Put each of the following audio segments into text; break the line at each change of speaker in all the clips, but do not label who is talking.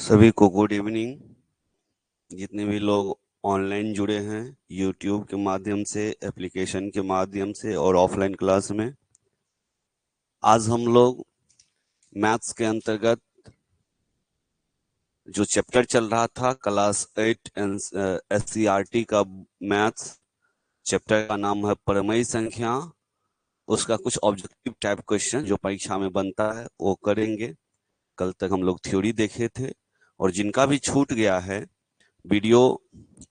सभी को good evening. जितने भी लोग ऑनलाइन जुड़े हैं यूट्यूब के माध्यम से, एप्लीकेशन के माध्यम से और ऑफलाइन क्लास में, आज हम लोग मैथ्स के अंतर्गत जो चैप्टर चल रहा था क्लास 8 SCRT का मैथ्स चैप्टर का नाम है परमेय संख्या। उसका कुछ ऑब्जेक्टिव टाइप क्वेश्चन जो परीक्षा में बनता है वो करेंगे। कल तक हम लोग थ्योरी देखे थे और जिनका भी छूट गया है वीडियो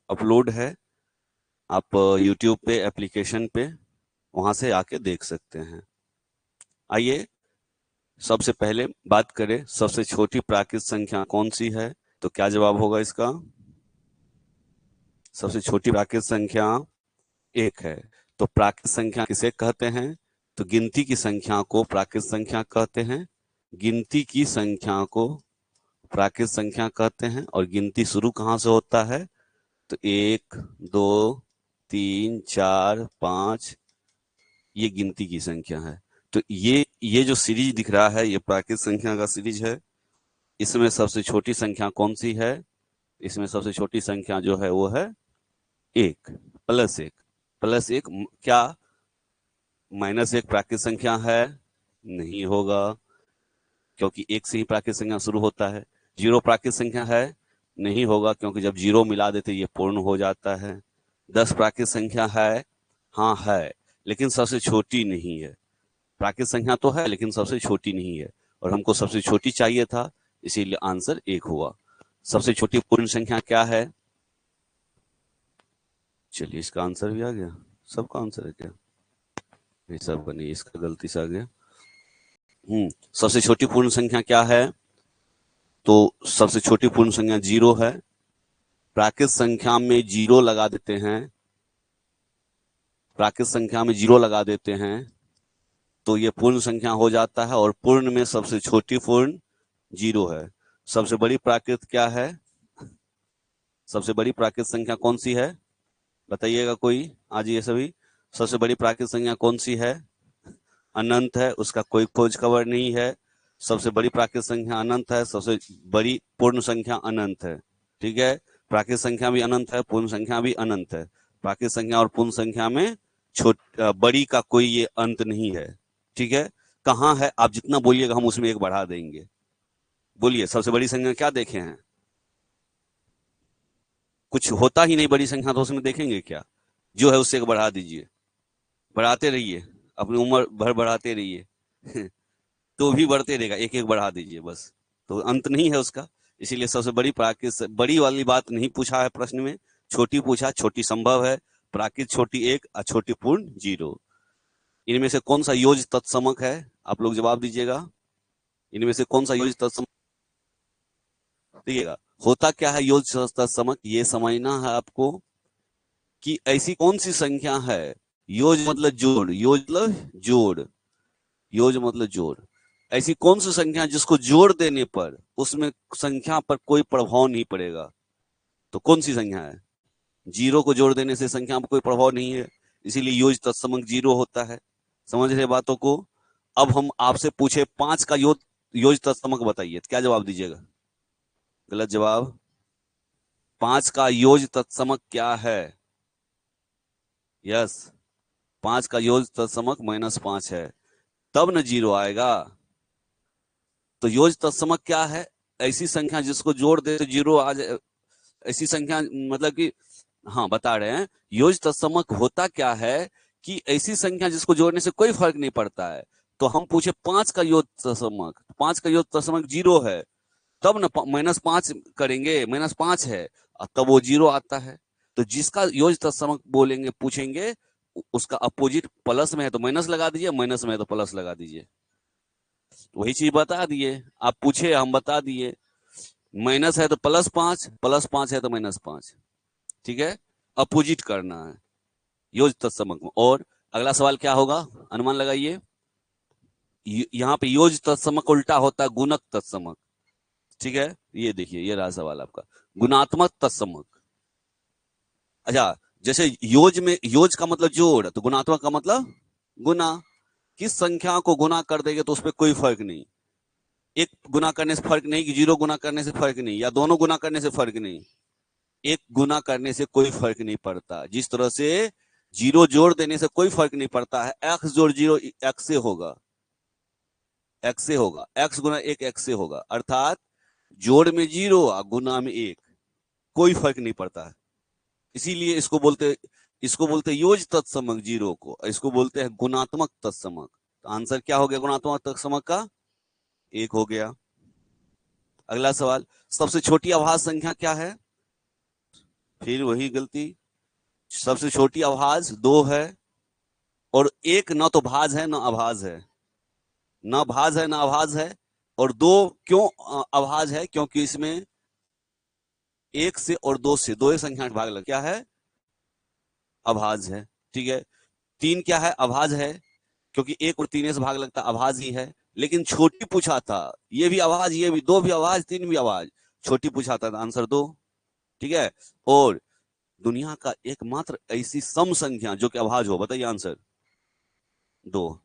अपलोड है, आप YouTube पे एप्लीकेशन पे वहां से आके देख सकते हैं। आइए सबसे पहले बात करें, सबसे छोटी प्राकृत संख्या कौन सी है? तो क्या जवाब होगा इसका? सबसे छोटी प्राकृत संख्या 1 है। तो प्राकृत संख्या किसे कहते हैं? तो गिनती की संख्या को प्राकृत संख्या कहते हैं। गिनती की संख्या को प्राकृत संख्या कहते हैं। और गिनती शुरू कहां से होता है? तो 1 2 3 4 5, ये गिनती की संख्या है। तो ये जो सीरीज दिख रहा है ये प्राकृत संख्या का सीरीज है। इसमें सबसे छोटी संख्या कौन सी है? इसमें सबसे छोटी संख्या जो है वो है 1 प्लस 1 प्लस 1। क्या -1 प्राकृत संख्या है? नहीं होगा, क्योंकि 1 से ही प्राकृत संख्या शुरू होता है। 0 प्राकृत संख्या है? नहीं होगा, क्योंकि जब 0 मिला देते ये पूर्ण हो जाता है। 10 प्राकृत संख्या है? हाँ है, लेकिन सबसे छोटी नहीं है। प्राकृत संख्या तो है लेकिन सबसे छोटी नहीं है, और हमको सबसे छोटी चाहिए था, इसीलिए आंसर 1 हुआ। सबसे छोटी पूर्ण संख्या क्या है? चलिए इसका आंसर भी आ गया। सबका आंसर है क्या? ऐसा बनी, इसका गलती से आ गया। सबसे छोटी पूर्ण संख्या क्या है? तो सबसे छोटी पूर्ण संख्या 0 है। प्राकृत संख्या में 0 लगा देते हैं, प्राकृत संख्या में 0 लगा देते हैं तो ये पूर्ण संख्या हो जाता है, और पूर्ण में सबसे छोटी पूर्ण 0 है। सबसे बड़ी प्राकृत क्या है? सबसे बड़ी प्राकृत संख्या कौन सी है? बताइएगा कोई, आज ये सभी। सबसे बड़ी प्राकृत संख्या कौन सी है? अनंत है, उसका कोई खोज खबर नहीं है। सबसे बड़ी प्राकृत संख्या अनंत है, सबसे बड़ी पूर्ण संख्या अनंत है। ठीक है, प्राकृत संख्या भी अनंत है, पूर्ण संख्या भी अनंत है। प्राकृत संख्या और पूर्ण संख्या में बड़ी का कोई ये अंत नहीं है। ठीक है, कहाँ है? आप जितना बोलिएगा हम उसमें 1 बढ़ा देंगे। बोलिए, सबसे बड़ी संख्या क्या देखे हैं? कुछ होता ही नहीं बड़ी संख्या तो उसमें देखेंगे क्या? जो है उससे 1 बढ़ा दीजिए, बढ़ाते रहिए, अपनी उम्र भर बढ़ाते रहिए तो भी बढ़ते रहेगा, 1 1 बढ़ा दीजिए बस, तो अंत नहीं है उसका। इसीलिए सबसे बड़ी प्राकृत, बड़ी वाली बात नहीं पूछा है प्रश्न में, छोटी पूछा। छोटी संभव है, प्राकृत छोटी 1 और छोटी पूर्ण 0। इनमें से कौन सा योज तत्समक है? आप लोग जवाब दीजिएगा। इनमें से कौन सा योज तत्समक? देखिएगा, होता क्या है योज तत्समक, ये समझना है आपको कि ऐसी कौन सी संख्या है। योज मतलब जोड़, योज मतलब जोड़, योज मतलब जोड़। ऐसी कौन सी संख्या जिसको जोड़ देने पर उसमें संख्या पर कोई प्रभाव नहीं पड़ेगा? तो कौन सी संख्या है? 0 को जोड़ देने से संख्या पर कोई प्रभाव नहीं है, इसीलिए योज तत्समक 0 होता है। समझ रहे बातों को? अब हम आपसे पूछे 5 का योज तत्समक बताइए, क्या जवाब दीजिएगा? गलत जवाब। 5 का योज तत्समक क्या है? यस, 5 का योज तत्समक -5 है, तब न 0 आएगा। तो योज तत्समक क्या है? ऐसी संख्या जिसको जोड़ दे तो 0 आ जाए, ऐसी संख्या, मतलब कि, हाँ बता रहे हैं, योज तत्समक होता क्या है कि ऐसी संख्या जिसको जोड़ने से कोई फर्क नहीं पड़ता है। तो हम पूछे 5 का योग तत्समक, 5 का योग तत्समक 0 है, तब ना -5 करेंगे, -5 है, तब वो 0 आता है। तो जिसका योग तत्समक बोलेंगे, पूछेंगे, उसका अपोजिट प्लस में है तो माइनस लगा दीजिए, माइनस में है तो प्लस लगा दीजिए। वही चीज बता दिए, आप पूछे हम बता दिए। माइनस है तो +5, +5 है तो -5। ठीक है, अपोजिट करना है योज तत्समक में। और अगला सवाल क्या होगा, अनुमान लगाइए। यहाँ पे योज तत्समक उल्टा होता है गुणक तत्समक। ठीक है, ये देखिए, ये रहा सवाल आपका, गुणात्मक तत्समक। अच्छा, जैसे योज में, योज का मतलब जोड़, तो गुणात्मक का मतलब गुना। किस संख्या को गुना कर देंगे तो उस पर कोई फर्क नहीं। एक गुना करने से फर्क नहीं, कि 0 गुना करने से फर्क नहीं, या दोनों गुना करने से फर्क नहीं। एक गुना करने से कोई फर्क नहीं पड़ता। जिस तरह से 0 जोड़ देने से कोई फर्क नहीं पड़ता है, x जोड़ 0 x से होगा, x से होगा, x गुना 1 x से होगा। अर्थात जोड़ में 0 और गुना में 1, कोई फर्क नहीं पड़ता है। इसीलिए इसको बोलते योज तत्समक 0 को, इसको बोलते हैं गुणात्मक तत्समक। तो आंसर क्या हो गया गुणात्मक तत्समक का? 1 हो गया। अगला सवाल, सबसे छोटी अभाज्य संख्या क्या है? फिर वही गलती, सबसे छोटी अभाज्य 2 है, और 1 न तो भाज्य है न अभाज्य है, न भाज्य है न अभाज्य है। और 2 क्यों अभाज्य है? क्योंकि इसमें 1 से और 2 से, दो संख्या भाग लग, क्या है? अभाज्य है। ठीक है। 3 क्या है? अभाज्य है, क्योंकि 1 और 3 से भाग लगता, अभाज्य ही है। लेकिन छोटी पूछा था, ये भी आवाज, ये भी, 2 भी आवाज, 3 भी आवाज, छोटी पूछा था, आंसर 2। ठीक है। और दुनिया का एकमात्र ऐसी सम संख्या जो कि अभाज्य हो, बताइए आंसर? 2।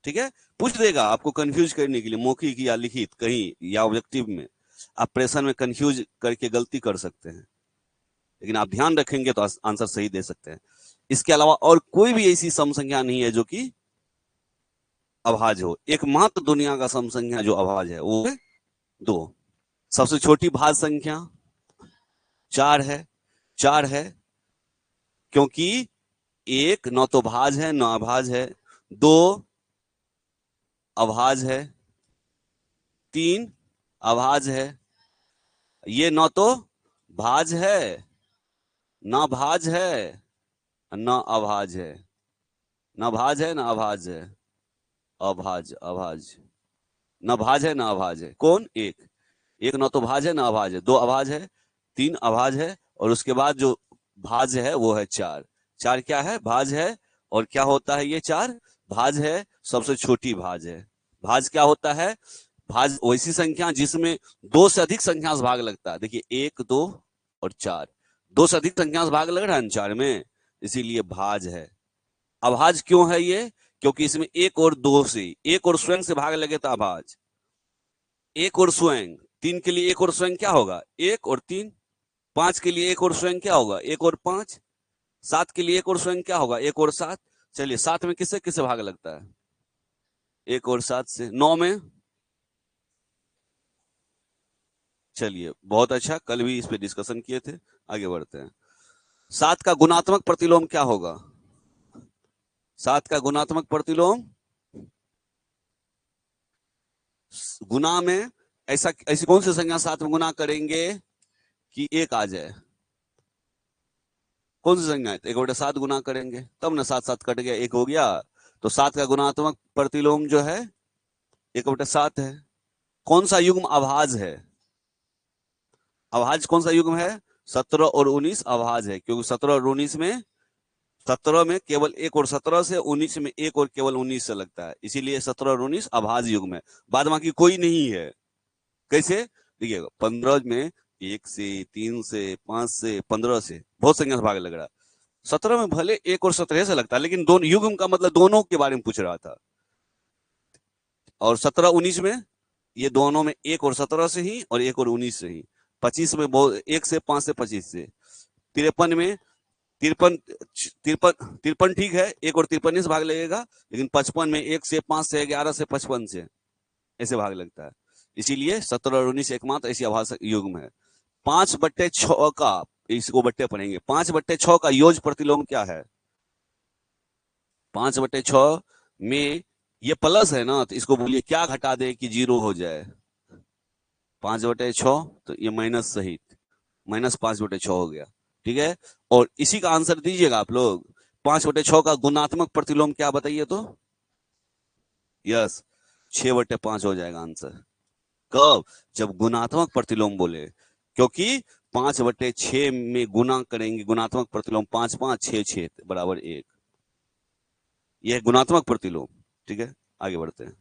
ठीक है। पूछ देगा आपको कंफ्यूज करने के लिए, मौखिक या लिखित कहीं या ऑब्जेक्टिव में, आप प्रेशर में कंफ्यूज करके गलती कर सकते हैं, लेकिन आप ध्यान रखेंगे तो आंसर सही दे सकते हैं। इसके अलावा और कोई भी ऐसी सम संख्या नहीं है जो कि अभाज्य हो। एकमात्र दुनिया का सम संख्या जो अभाज्य है वो है 2। सबसे छोटी भाज्य संख्या 4 है। 4 है क्योंकि 1 न तो भाज्य है न अभाज्य है, 2 अभाज्य है, 3 अभाज्य है। ये न तो भाज्य है, न भाज्य है, न अभाज्य है, न भाज्य है न अभाज्य है, अभाज्य, अभाज्य, न भाज्य है न अभाज्य है। कौन? 1। 1 न तो भाज्य है न अभाज्य है, 2 अभाज्य है, 3 अभाज्य है, और उसके बाद जो भाज्य है वो है 4। 4 क्या है? भाज्य है। और क्या होता है ये 4? भाज्य है, सबसे छोटी भाज्य है। भाज्य क्या होता है? भाज्य वैसी संख्या जिसमें 2 से अधिक संख्या से भाग लगता है। देखिए 1, 2 और 4, 2 से अधिक संख्या से भाग लग रहा है 4 में, इसीलिए भाज्य है। अभाज्य क्यों है ये? क्योंकि इसमें 1 और 2 से, 1 और स्वयं से भाग लगे तो अभाज्य। 1 और स्वयं, 3 के लिए 1 और स्वयं क्या होगा? 1 और 3। 5 के लिए 1 और स्वयं क्या होगा? 1 और 5। 7 के लिए 1 और स्वयं क्या होगा? 1 और 7। चलिए 7 में किससे किससे भाग लगता है? 1 और 7 से। 9 में, चलिए बहुत अच्छा, कल भी इस पे डिस्कशन किए थे। आगे बढ़ते हैं। 7 का गुणात्मक प्रतिलोम क्या होगा? 7 का गुणात्मक प्रतिलोम, गुना में ऐसी कौन सी संख्या 7 में गुना करेंगे कि 1 आ जाए? कौन सी संख्या है? 1/7 गुना करेंगे तब ना 7 7 कट गया, 1 हो गया। तो 7 का गुणात्मक प्रतिलोम जो है 1/7 है। कौन सा युग्म अभाज्य है? अभाज्य कौन सा युग्म है? 17 और 19 अभाज्य है, क्योंकि 17 और 19 में, 17 में केवल 1 और 17 से, 19 में 1 और केवल 19 से लगता है, इसीलिए 17 और 19 अभाज्य युग्म है। बाद बाकी कोई नहीं है। कैसे? देखिएगा 15 में 1 से, 3 से, 5 से, 15 से, बहुत संख्या से भाग लग रहा है। 17 में भले 1 और 17 से लगता है, लेकिन दोनों युग्म का मतलब दोनों के बारे में पूछ रहा था। और 17 19 में ये दोनों में 1 और 17 से ही और 1 और 19 से ही। 25 में 1 से, 5 से, 25 से। 53 में, 53 53 53 ठीक है, 1 और 53 से भाग लगेगा, लेकिन 55 में 1 से, 5 से, 11 से, 55 से ऐसे भाग लगता है। इसीलिए 17 और 19 एकमात्र ऐसी अभाज्य युग्म है। 5/6 का, इसको बट्टे पढ़ेंगे, 5/6 का योज प्रतिलोम क्या है? 5/6 में ये प्लस है ना, तो इसको बोलिए क्या घटा दे कि 0 हो जाए? 5/6, तो ये माइनस सहित, -5/6 हो गया। ठीक है। और इसी का आंसर दीजिएगा आप लोग। 5/6 का गुणात्मक प्रतिलोम क्या, बताइए तो? यस, 6/5 हो जाएगा आंसर। कब? जब गुणात्मक प्रतिलोम बोले, क्योंकि 5/6 में गुना करेंगे, गुणात्मक प्रतिलोम 5 5 6 6 बराबर 1, यह गुणात्मक प्रतिलोम। ठीक है, आगे बढ़ते हैं।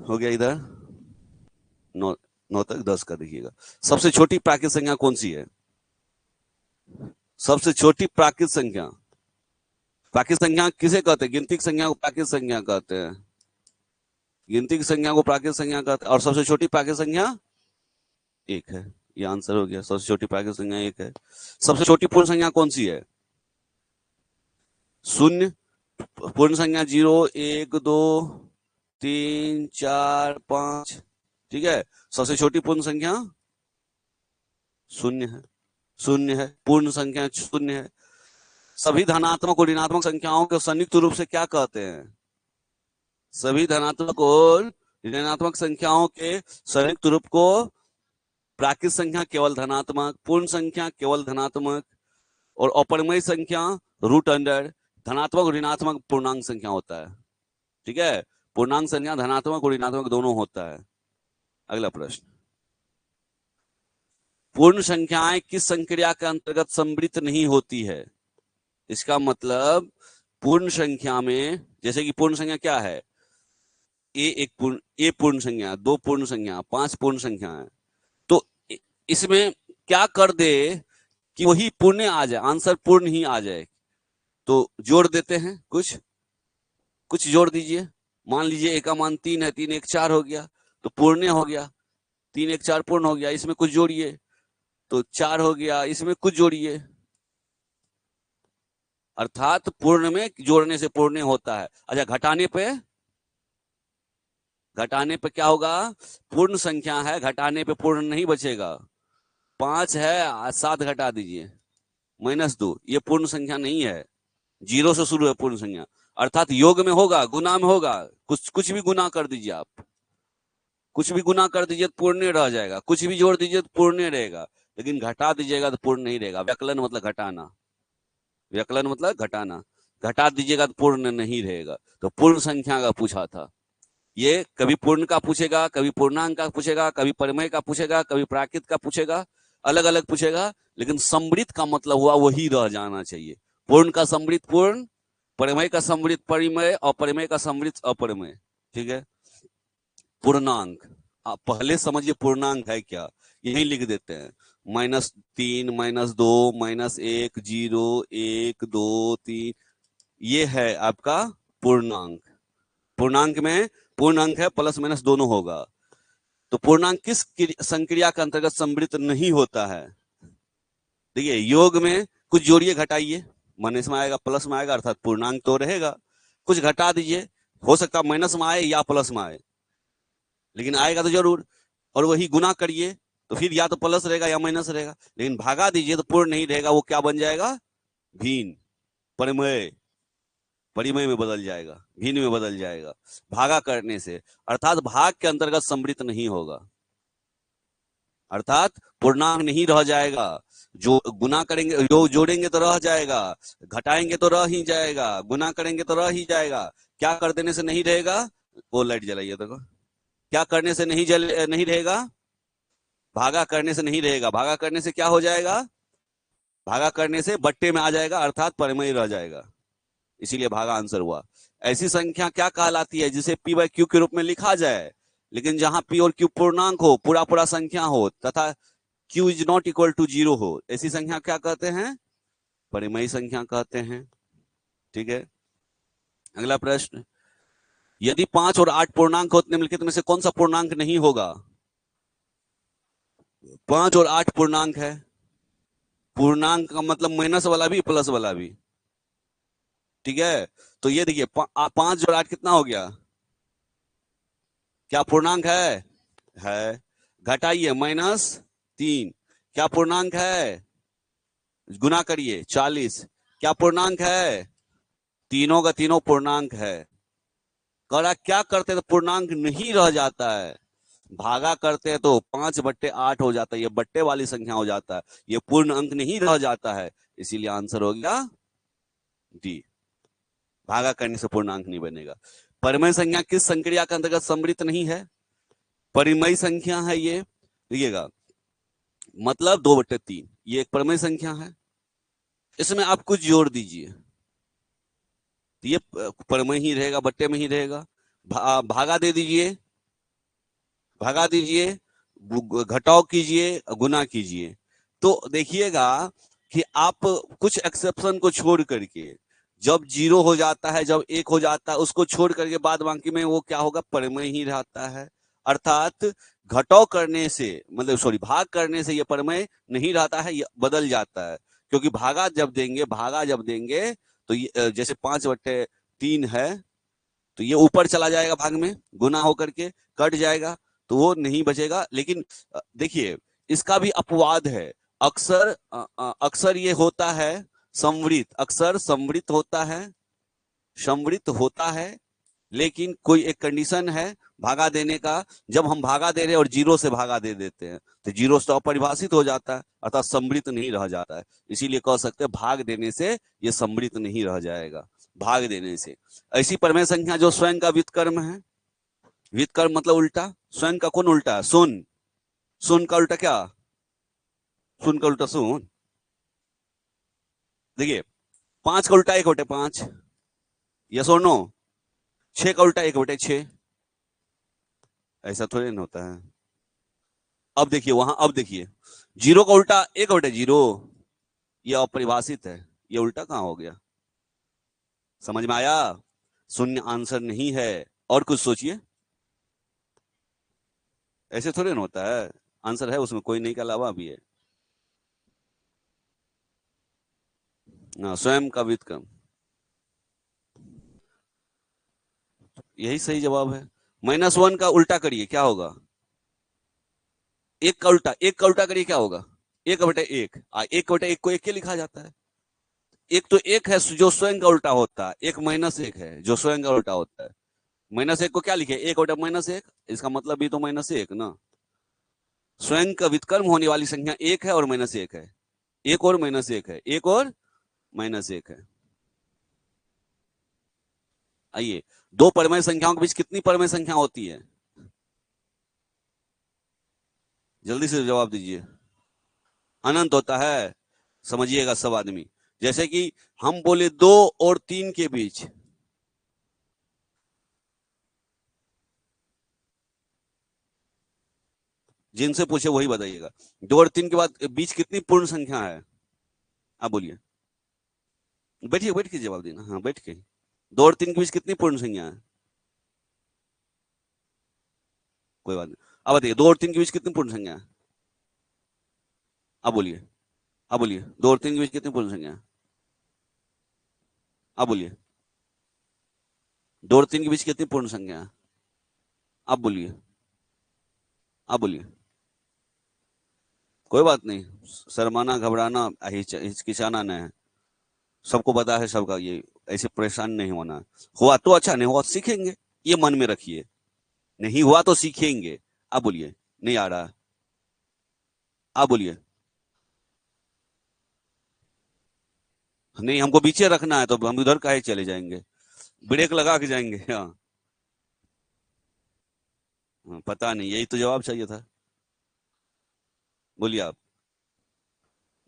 हो गया इधर 9 9 तक, 10 का देखिएगा। सबसे छोटी प्राकृतिक संख्या कौन सी है? सबसे छोटी प्राकृतिक संख्या, प्राकृतिक संख्या किसे कहते हैं? गिनती संख्या को प्राकृतिक संख्या कहते हैं। गिनती की संख्या को प्राकृतिक संख्या कहते हैं, और सबसे छोटी प्राकृतिक संख्या 1 है। ये आंसर हो गया, सबसे छोटी प्राकृतिक संख्या 1 है। सबसे छोटी पूर्ण संख्या कौन सी है? शून्य। पूर्ण संख्या 0, 1, 2, 3, 4, 5, ठीक है। सबसे छोटी पूर्ण संख्या शून्य है, शून्य है, पूर्ण संख्या शून्य है। सभी धनात्मक और ऋणात्मक संख्याओं को संयुक्त रूप से क्या कहते हैं? सभी धनात्मक और ऋणात्मक संख्याओं के संयुक्त रूप को प्राकृतिक संख्या केवल धनात्मक, पूर्ण संख्या केवल धनात्मक, और अपरिमेय संख्या रूट अंडर धनात्मक और ऋणात्मक पूर्णांक संख्या होता है। ठीक है, पूर्णांक संख्या धनात्मक और ऋणात्मक दोनों होता है। अगला प्रश्न, पूर्ण संख्याएं किस संक्रिया के अंतर्गत सम्मिलित नहीं होती है? इसका मतलब पूर्ण संख्या में, जैसे कि पूर्ण संख्या क्या है? ए पूर्ण संख्या, 2 पूर्ण संख्या, 5 पूर्ण संख्या है। तो इसमें क्या कर दे कि वही पूर्ण आ जाए, आंसर पूर्ण ही आ जाए। तो जोड़ देते हैं, कुछ जोड़ दीजिए। मान लीजिए ए का मान 3 है, 3 1 4 हो गया, तो पूर्ण हो गया। 3 1 4 पूर्ण हो गया, इसमें कुछ जोड़िए तो 4 हो गया, इसमें कुछ जोड़िए। अर्थात पूर्ण में जोड़ने से पूर्ण होता है। अच्छा, घटाने पे क्या होगा? पूर्ण संख्या है, घटाने पे पूर्ण नहीं बचेगा। 5 है, 7 घटा दीजिए, -2, ये पूर्ण संख्या नहीं है। 0 से शुरू है पूर्ण संख्या, अर्थात योग में होगा, गुना में होगा। कुछ भी गुना कर दीजिए, आप कुछ भी गुना कर दीजिए तो पूर्ण रह जाएगा, कुछ भी जोड़ दीजिए तो पूर्ण रहेगा, लेकिन घटा दीजिएगा तो पूर्ण नहीं रहेगा। व्यकलन मतलब घटाना, व्यकलन मतलब घटाना, घटा दीजिएगा तो पूर्ण नहीं रहेगा। तो पूर्ण संख्या का पूछा था। ये कभी पूर्ण का पूछेगा, कभी पूर्णांक का पूछेगा, कभी परिमेय का पूछेगा, कभी प्राकृत का पूछेगा, अलग अलग पूछेगा, लेकिन समृद्ध का मतलब हुआ वही रह जाना चाहिए। पूर्ण का समृद्ध पूर्ण, परिमेय का समृद्ध परिमेय, और परिमेय का समृद्ध अपरिमेय। ठीक है। पूर्णांक, आप पहले समझिए पूर्णांक है क्या, यही लिख देते हैं। -3, -2, -1, 0, 1, 2, 3, ये है आपका पूर्णांक। पूर्णांक में पूर्ण अंक है, प्लस माइनस दोनों होगा। तो पूर्णांक किस संक्रिया के अंतर्गत सम्मिलित नहीं होता है? देखिए, योग में कुछ जोड़िए, घटाइए, माइनस में आएगा प्लस में आएगा, अर्थात पूर्णांक तो रहेगा। कुछ घटा दीजिए, हो सकता है माइनस में आए या प्लस में आए, लेकिन आएगा तो जरूर। और वही गुना करिए तो फिर या तो प्लस रहेगा या माइनस रहेगा, लेकिन भागा दीजिए तो पूर्ण नहीं रहेगा, वो क्या बन जाएगा? भिन्न, परिमेय, परिमेय में बदल जाएगा, भिन्न में बदल जाएगा भागा करने से, अर्थात भाग के अंतर्गत सम्मिलित नहीं होगा, अर्थात पूर्णांक नहीं रह जाएगा। जो गुना करेंगे, जो जोड़ेंगे तो रह जाएगा, घटाएंगे तो रह ही जाएगा, गुना करेंगे तो रह ही जाएगा। क्या कर देने से नहीं रहेगा? वो लाइट जलाइए देखो, क्या करने से नहीं रहेगा? भागा करने से नहीं रहेगा। भागा करने से क्या हो जाएगा? भागा करने से बट्टे में आ जाएगा, अर्थात परिमेय रह जाएगा, इसीलिए भागा आंसर हुआ। ऐसी संख्या क्या कहलाती है जिसे p बाय क्यू के रूप में लिखा जाए, लेकिन जहां p और q पूर्णांक हो, पूरा पूरा संख्या हो, तथा q is not equal to 0 हो, ऐसी संख्या क्या कहते हैं? परिमेय संख्या कहते हैं। ठीक है। अगला प्रश्न, यदि 5 और 8 पूर्णांक होते निम्नलिखित में से कौन सा पूर्णांक नहीं होगा? 5 और 8 पूर्णांक है, पूर्णांक का मतलब माइनस वाला भी प्लस वाला भी। ठीक है, तो ये देखिए 5 और 8 कितना हो गया? क्या पूर्णांक है? घटाइए, -3, क्या पूर्णांक है? गुना करिए, 40, क्या पूर्णांक है? तीनों का तीनों पूर्णांक है। करा क्या करते तो पूर्णांक नहीं रह जाता है, भागा करते हैं तो 5/8 हो जाता है, ये बट्टे वाली संख्या हो जाता है, ये पूर्ण अंक नहीं रह जाता है, इसीलिए आंसर हो गया डी, भागा करने से पूर्णांक नहीं बनेगा। परिमेय संख्या किस संक्रिया के अंतर्गत सम्मिलित नहीं है? परिमेय संख्या है ये, देखिएगा, मतलब 2/3, ये एक परिमेय संख्या है। इसमें आप कुछ जोड़ दीजिए तो ये परिमेय ही रहेगा, बट्टे में ही रहेगा। भागा दे दीजिए, भागा दीजिए, घटाव कीजिए, गुना कीजिए, तो देखिएगा कि आप कुछ एक्सेप्शन को छोड़ करके जब 0 हो जाता है, जब 1 हो जाता है, उसको छोड़ करके बाद बाकी में वो क्या होगा, परमेय ही रहता है। अर्थात घटाव करने से, मतलब सॉरी, भाग करने से ये परमेय नहीं रहता है, ये बदल जाता है। क्योंकि भागा जब देंगे तो ये जैसे 5/3 है, तो ये ऊपर चला जाएगा भाग में, गुना होकर के कट जाएगा, तो वो नहीं बचेगा। लेकिन देखिए, इसका भी अपवाद है। अक्सर ये होता है संवृत, अक्सर संवृत होता है। लेकिन कोई एक कंडीशन है भागा देने का, जब हम भागा दे रहे हैं और 0 से भागा दे देते हैं, तो 0 से अपरिभाषित हो जाता है, अर्थात समृत नहीं रह जाता है। इसीलिए कह सकते हैं भाग देने से ये समृत नहीं रह जाएगा, भाग देने से। ऐसी परमेय संख्या जो स्वयं का व्युत्कर्म है, व्युत्कर्म मतलब उल्टा, स्वयं का कौन उल्टा है, शून्य। शून्य का उल्टा क्या, शून्य का उल्टा शून्य। देखिए, 5 का उल्टा 1/5, यस और नो। 6 का उल्टा 1/6, ऐसा थोड़ी ना होता है। अब देखिए वहां, अब देखिए 0 का उल्टा 1/0, ये अपरिभाषित है, ये उल्टा कहां हो गया, समझ में आया। शून्य आंसर नहीं है, और कुछ सोचिए। ऐसे थोड़े ना होता है, आंसर है उसमें, कोई नहीं के अलावा भी है। स्वयं का व्युत्क्रम, यही सही जवाब है। -1 का उल्टा करिए, क्या होगा, 1 का उल्टा करिए, क्या होगा, 1/1। 1/1 को 1 के लिखा जाता है। एक तो 1 है जो स्वयं का उल्टा होता है, एक -1 है जो स्वयं का उल्टा होता है। -1 को क्या लिखे, 1/-1, इसका मतलब भी तो -1 ना। स्वयं का व्युत्क्रम होने वाली संख्या 1 है और -1 है, 1 और -1 है, 1 और -1 है। आइए, दो परमेय संख्याओं के बीच कितनी परमेय संख्या होती है, जल्दी से जवाब दीजिए। अनंत होता है, समझिएगा सब आदमी। जैसे कि हम बोले 2 और 3 के बीच, जिनसे पूछे वही बताइएगा, 2 और 3 के बाद बीच कितनी पूर्ण संख्या है, आप बोलिए। बैठिए, बैठ के जवाब देना, हाँ बैठ के। 2 और 3 के बीच कितनी पूर्ण संख्या है, कोई बात नहीं। अब बताइए 2 और 3 के बीच कितनी पूर्ण संख्या है, आप बोलिए। आप बोलिए, 2 और 3 के बीच कितनी पूर्ण संख्या है, आप बोलिए। 2 और 3 के बीच कितनी पूर्ण संख्या है, आप बोलिए। आप बोलिए। कोई बात नहीं, शर्माना घबराना हिचकिचाना नहीं है, सबको पता है सबका, ये ऐसे परेशान नहीं होना। हुआ तो अच्छा, नहीं हुआ तो सीखेंगे, ये मन में रखिए, नहीं हुआ तो सीखेंगे। आप बोलिए, नहीं आ रहा, आप बोलिए। नहीं, हमको पीछे रखना है तो हम उधर काहे चले जाएंगे, ब्रेक लगा के जाएंगे, हाँ। हाँ, पता नहीं, यही तो जवाब चाहिए था। बोलिए आप।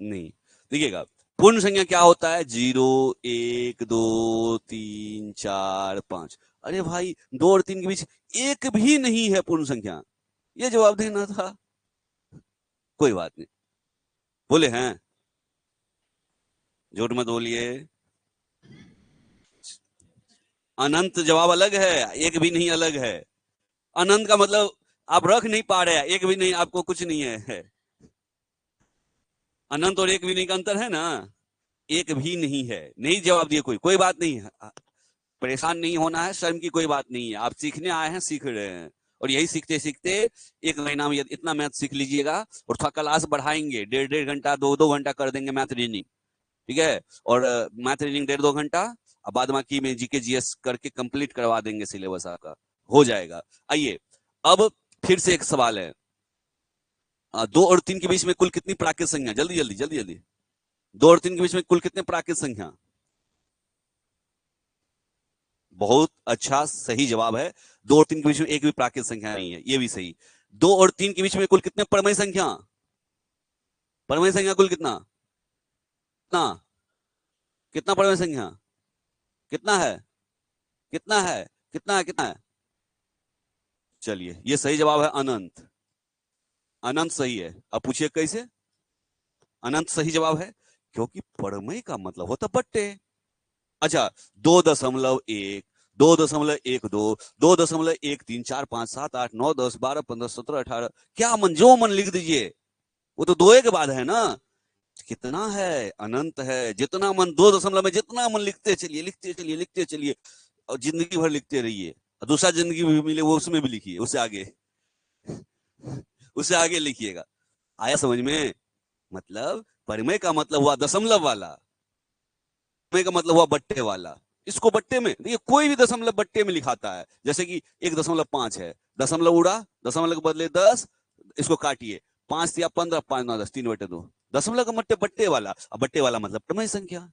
नहीं, देखिएगा, पूर्ण संख्या क्या होता है, 0, 1, 2, 3, 4, 5। अरे भाई, 2 और 3 के बीच एक भी नहीं है पूर्ण संख्या, ये जवाब देना था। कोई बात नहीं, बोले हैं, झूठ मत बोलिए। अनंत जवाब अलग है, एक भी नहीं अलग है। अनंत का मतलब आप रख नहीं पा रहे हैं, एक भी नहीं, आपको कुछ नहीं है। अनंत और एक भी नहीं का अंतर है ना, एक भी नहीं है। नहीं जवाब दिए कोई, कोई बात नहीं है, परेशान नहीं होना है, शर्म की कोई बात नहीं है। आप सीखने आए हैं, सीख रहे हैं, और यही सीखते सीखते 1 महीना में इतना मैथ सीख लीजिएगा। और थोड़ा क्लास बढ़ाएंगे, 1.5-1.5 घंटा, 2-2 घंटा कर देंगे मैथ रीजनिंग, ठीक है। और मैथ रीजनिंग 1.5-2 घंटा, अब बाद बाकी में जीके जीएस करके कंप्लीट करवा देंगे, सिलेबस आपका हो जाएगा। आइए, अब फिर से एक सवाल है, 2 और 3 के बीच में कुल कितनी प्राकृत संख्या, जल्दी जल्दी जल्दी जल्दी। 2 और 3 के बीच में कुल कितने प्राकृत संख्या, बहुत अच्छा, सही जवाब है। 2 और 3 के बीच में एक भी प्राकृत संख्या नहीं है, ये भी सही। 2 और 3 के बीच में कुल कितने परमय संख्या, परमय संख्या कुल कितना, कितना, कितना परमय संख्या, कितना है, कितना है, कितना है, कितना है। चलिए, ये सही जवाब है, अनंत। अनंत सही है। अब पूछिए कैसे, अनंत सही जवाब है, क्योंकि परमय का मतलब होता बट्टे। अच्छा, 2.1, 2.12, 2.13, 4, 5, 7, 8, 9, 10, 12, 15, 17, 18, क्या मन जो मन लिख दीजिए, वो तो 2 के बाद है ना। कितना है, अनंत है। जितना मन 2 दशमलव में जितना मन लिखते चलिए, लिखते चलिए, लिखते चलिए, और जिंदगी भर लिखते रहिए। दूसरा जिंदगी भी मिले वो उसमें भी लिखिए, उससे आगे, उससे आगे लिखिएगा। आया समझ में? मतलब परिमय का मतलब हुआ दशमलव वाला, परिमय का मतलब हुआ बट्टे वाला। इसको बट्टे में देखिए, कोई भी दशमलव बट्टे में लिखाता है। जैसे कि 1.5 है, दशमलव उड़ा, दशमलव के बदले 10, इसको काटिए, 5 या 15, 5 9 10, 3/2, दशमलव का मतलब बट्टे वाला। अब बट्टे वाला मतलब परिमेय संख्या,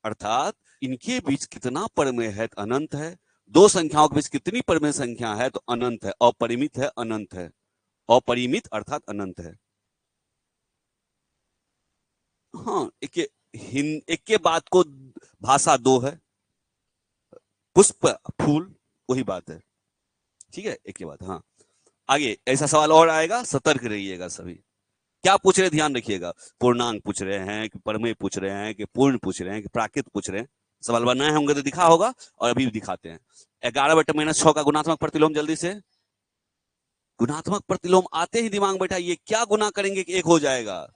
अर्थात इनके बीच कितना परिमेय है? अनंत है। दो संख्याओं के बीच कितनी परिमेय संख्या है? तो अनंत है। अपरिमित है, अनंत है। अपरिमित अर्थात अनंत है। हाँ, एक के बात को भाषा दो है, पुष्प फूल, वही बात है। ठीक है, एक के बाद। हाँ, आगे ऐसा सवाल और आएगा, सतर्क रहिएगा सभी। क्या पूछ रहे, ध्यान रखिएगा। पूर्णांक पूछ रहे हैं कि परमेय पूछ रहे हैं कि पूर्ण पूछ रहे हैं कि प्राकृत पूछ रहे हैं। सवाल बनाए होंगे तो दिखा होगा, और अभी भी दिखाते हैं। 11/-6 का गुणात्मक प्रतिलोम, जल्दी से। गुणात्मक प्रतिलोम आते ही दिमाग बैठा, ये क्या गुना करेंगे कि 1 हो जाएगा?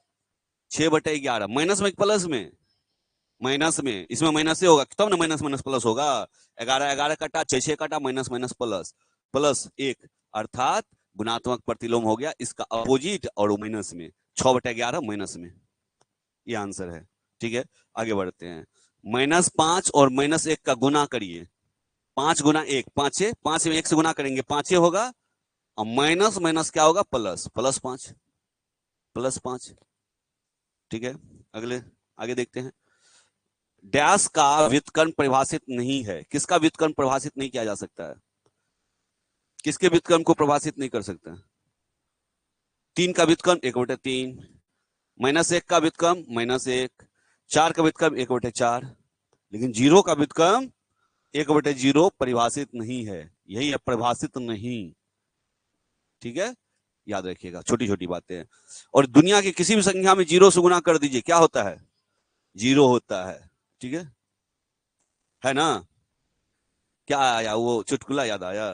6/11, माइनस में प्लस में? माइनस में। इसमें माइनस से होगा तब ना माइनस माइनस प्लस होगा। 11 कटा, 6 कटा, माइनस माइनस प्लस, प्लस 1, अर्थात गुणात्मक प्रतिलोम हो गया इसका अपोजिट, और वो माइनस में। 6/11 माइनस में, ये आंसर है। ठीक है, आगे बढ़ते हैं। -5 और -1 का गुना करिए। 5 गुना 1, 5, 5 में 1 से गुना करेंगे, 5 होगा। और माइनस माइनस क्या होगा? प्लस, +5, +5। ठीक है, अगले, आगे देखते हैं। डैश का व्युत्क्रम परिभाषित नहीं है। किसका व्युत्क्रम परिभाषित नहीं किया जा सकता है? किसके व्युत्क्रम को परिभाषित नहीं कर सकता? 3 का व्युत्क्रम 1/3, -1 का व्युत्क्रम -1, 4 का व्युत्क्रम 1/4, लेकिन 0 का व्युत्क्रम 1/0 परिभाषित नहीं है। यही है, परिभाषित नहीं। ठीक है, याद रखिएगा, छोटी छोटी बातें हैं। और दुनिया की किसी भी संख्या में 0 से गुना कर दीजिए, क्या होता है? 0 होता है। ठीक है ना? क्या आया, वो चुटकुला याद आया?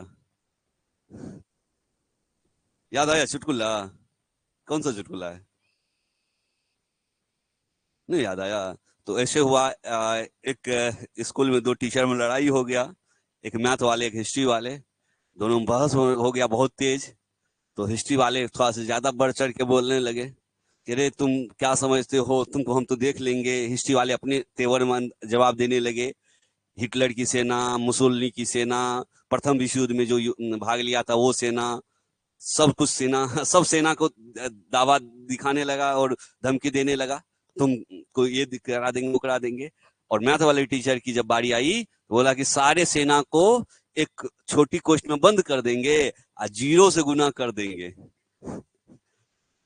याद आया चुटकुला? कौन सा चुटकुला है? नहीं याद आया? तो ऐसे हुआ, एक स्कूल में 2 टीचर में लड़ाई हो गया, एक मैथ वाले, एक हिस्ट्री वाले। दोनों में बहस हो गया बहुत तेज। तो हिस्ट्री वाले थोड़ा सा ज्यादा बढ़ चढ़ के बोलने लगे कि अरे तुम क्या समझते हो, तुमको हम तो देख लेंगे। हिस्ट्री वाले अपने तेवर में जवाब देने लगे। हिटलर की सेना, मुसोलिनी की सेना, प्रथम विश्व युद्ध में जो भाग लिया था वो सेना, सब कुछ सेना, सब सेना को दावा दिखाने लगा और धमकी देने लगा, तुम को ये करा देंगे, वो करा देंगे। और मैथ वाले टीचर की जब बारी आई, तो बोला कि सारे सेना को एक छोटी कोष्ठ में बंद कर देंगे और 0 से गुना कर देंगे।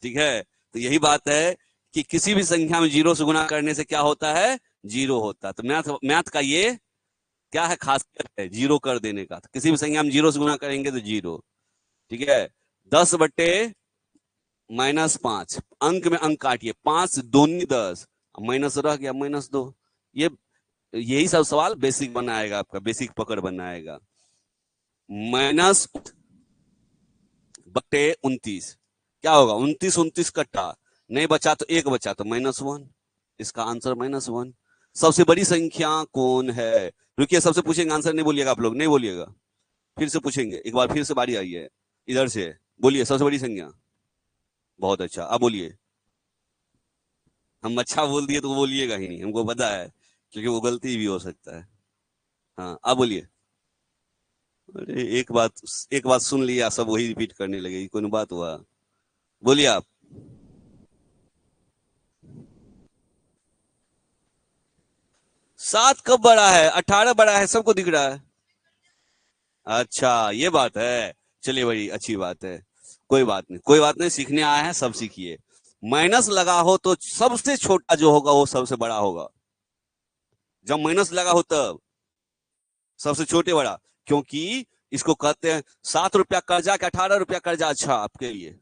ठीक है, तो यही बात है कि किसी भी संख्या में 0 से गुना करने से क्या होता है? 0 होता है। तो मैथ का ये क्या है, खासियत है 0 कर देने का। तो किसी भी संख्या में 0 से गुना करेंगे तो 0। ठीक है, 10/-5, अंक में अंक काटिए, 5 दूनी 10, माइनस रह गया -2। ये यही सब सवाल बेसिक बनाएगा, आपका बेसिक पकड़ बनाएगा। -29 क्या होगा? 29 कट्टा, नहीं बचा तो 1 बचा तो -1। इसका आंसर -1। सबसे बड़ी संख्या कौन है? रुकिए, सबसे पूछेंगे, आंसर नहीं बोलिएगा आप लोग, नहीं बोलिएगा, फिर से पूछेंगे एक बार, फिर से बारी आई है इधर से। बोलिए, सबसे बड़ी संख्या। बहुत अच्छा, अब बोलिए। हम अच्छा बोल दिए तो बोलिएगा ही नहीं, हमको पता है, क्योंकि वो गलती भी हो सकता है। हाँ, अब बोलिए। अरे एक बात सुन लिया, सब वही रिपीट करने लगे, कोई बात हुआ? बोलिए आप। 7 कब बड़ा है? 18 बड़ा है, सबको दिख रहा है। अच्छा, ये बात है। चलिए, बड़ी अच्छी बात है। कोई बात नहीं, कोई बात नहीं, सीखने आए हैं, सब सीखिए। माइनस लगा हो तो सबसे छोटा जो होगा वो सबसे बड़ा होगा। जब माइनस लगा हो तब सबसे छोटे बड़ा, क्योंकि इसको कहते हैं 7 रुपया कर्जा के 18 रुपया कर्जा अच्छा आपके लिए?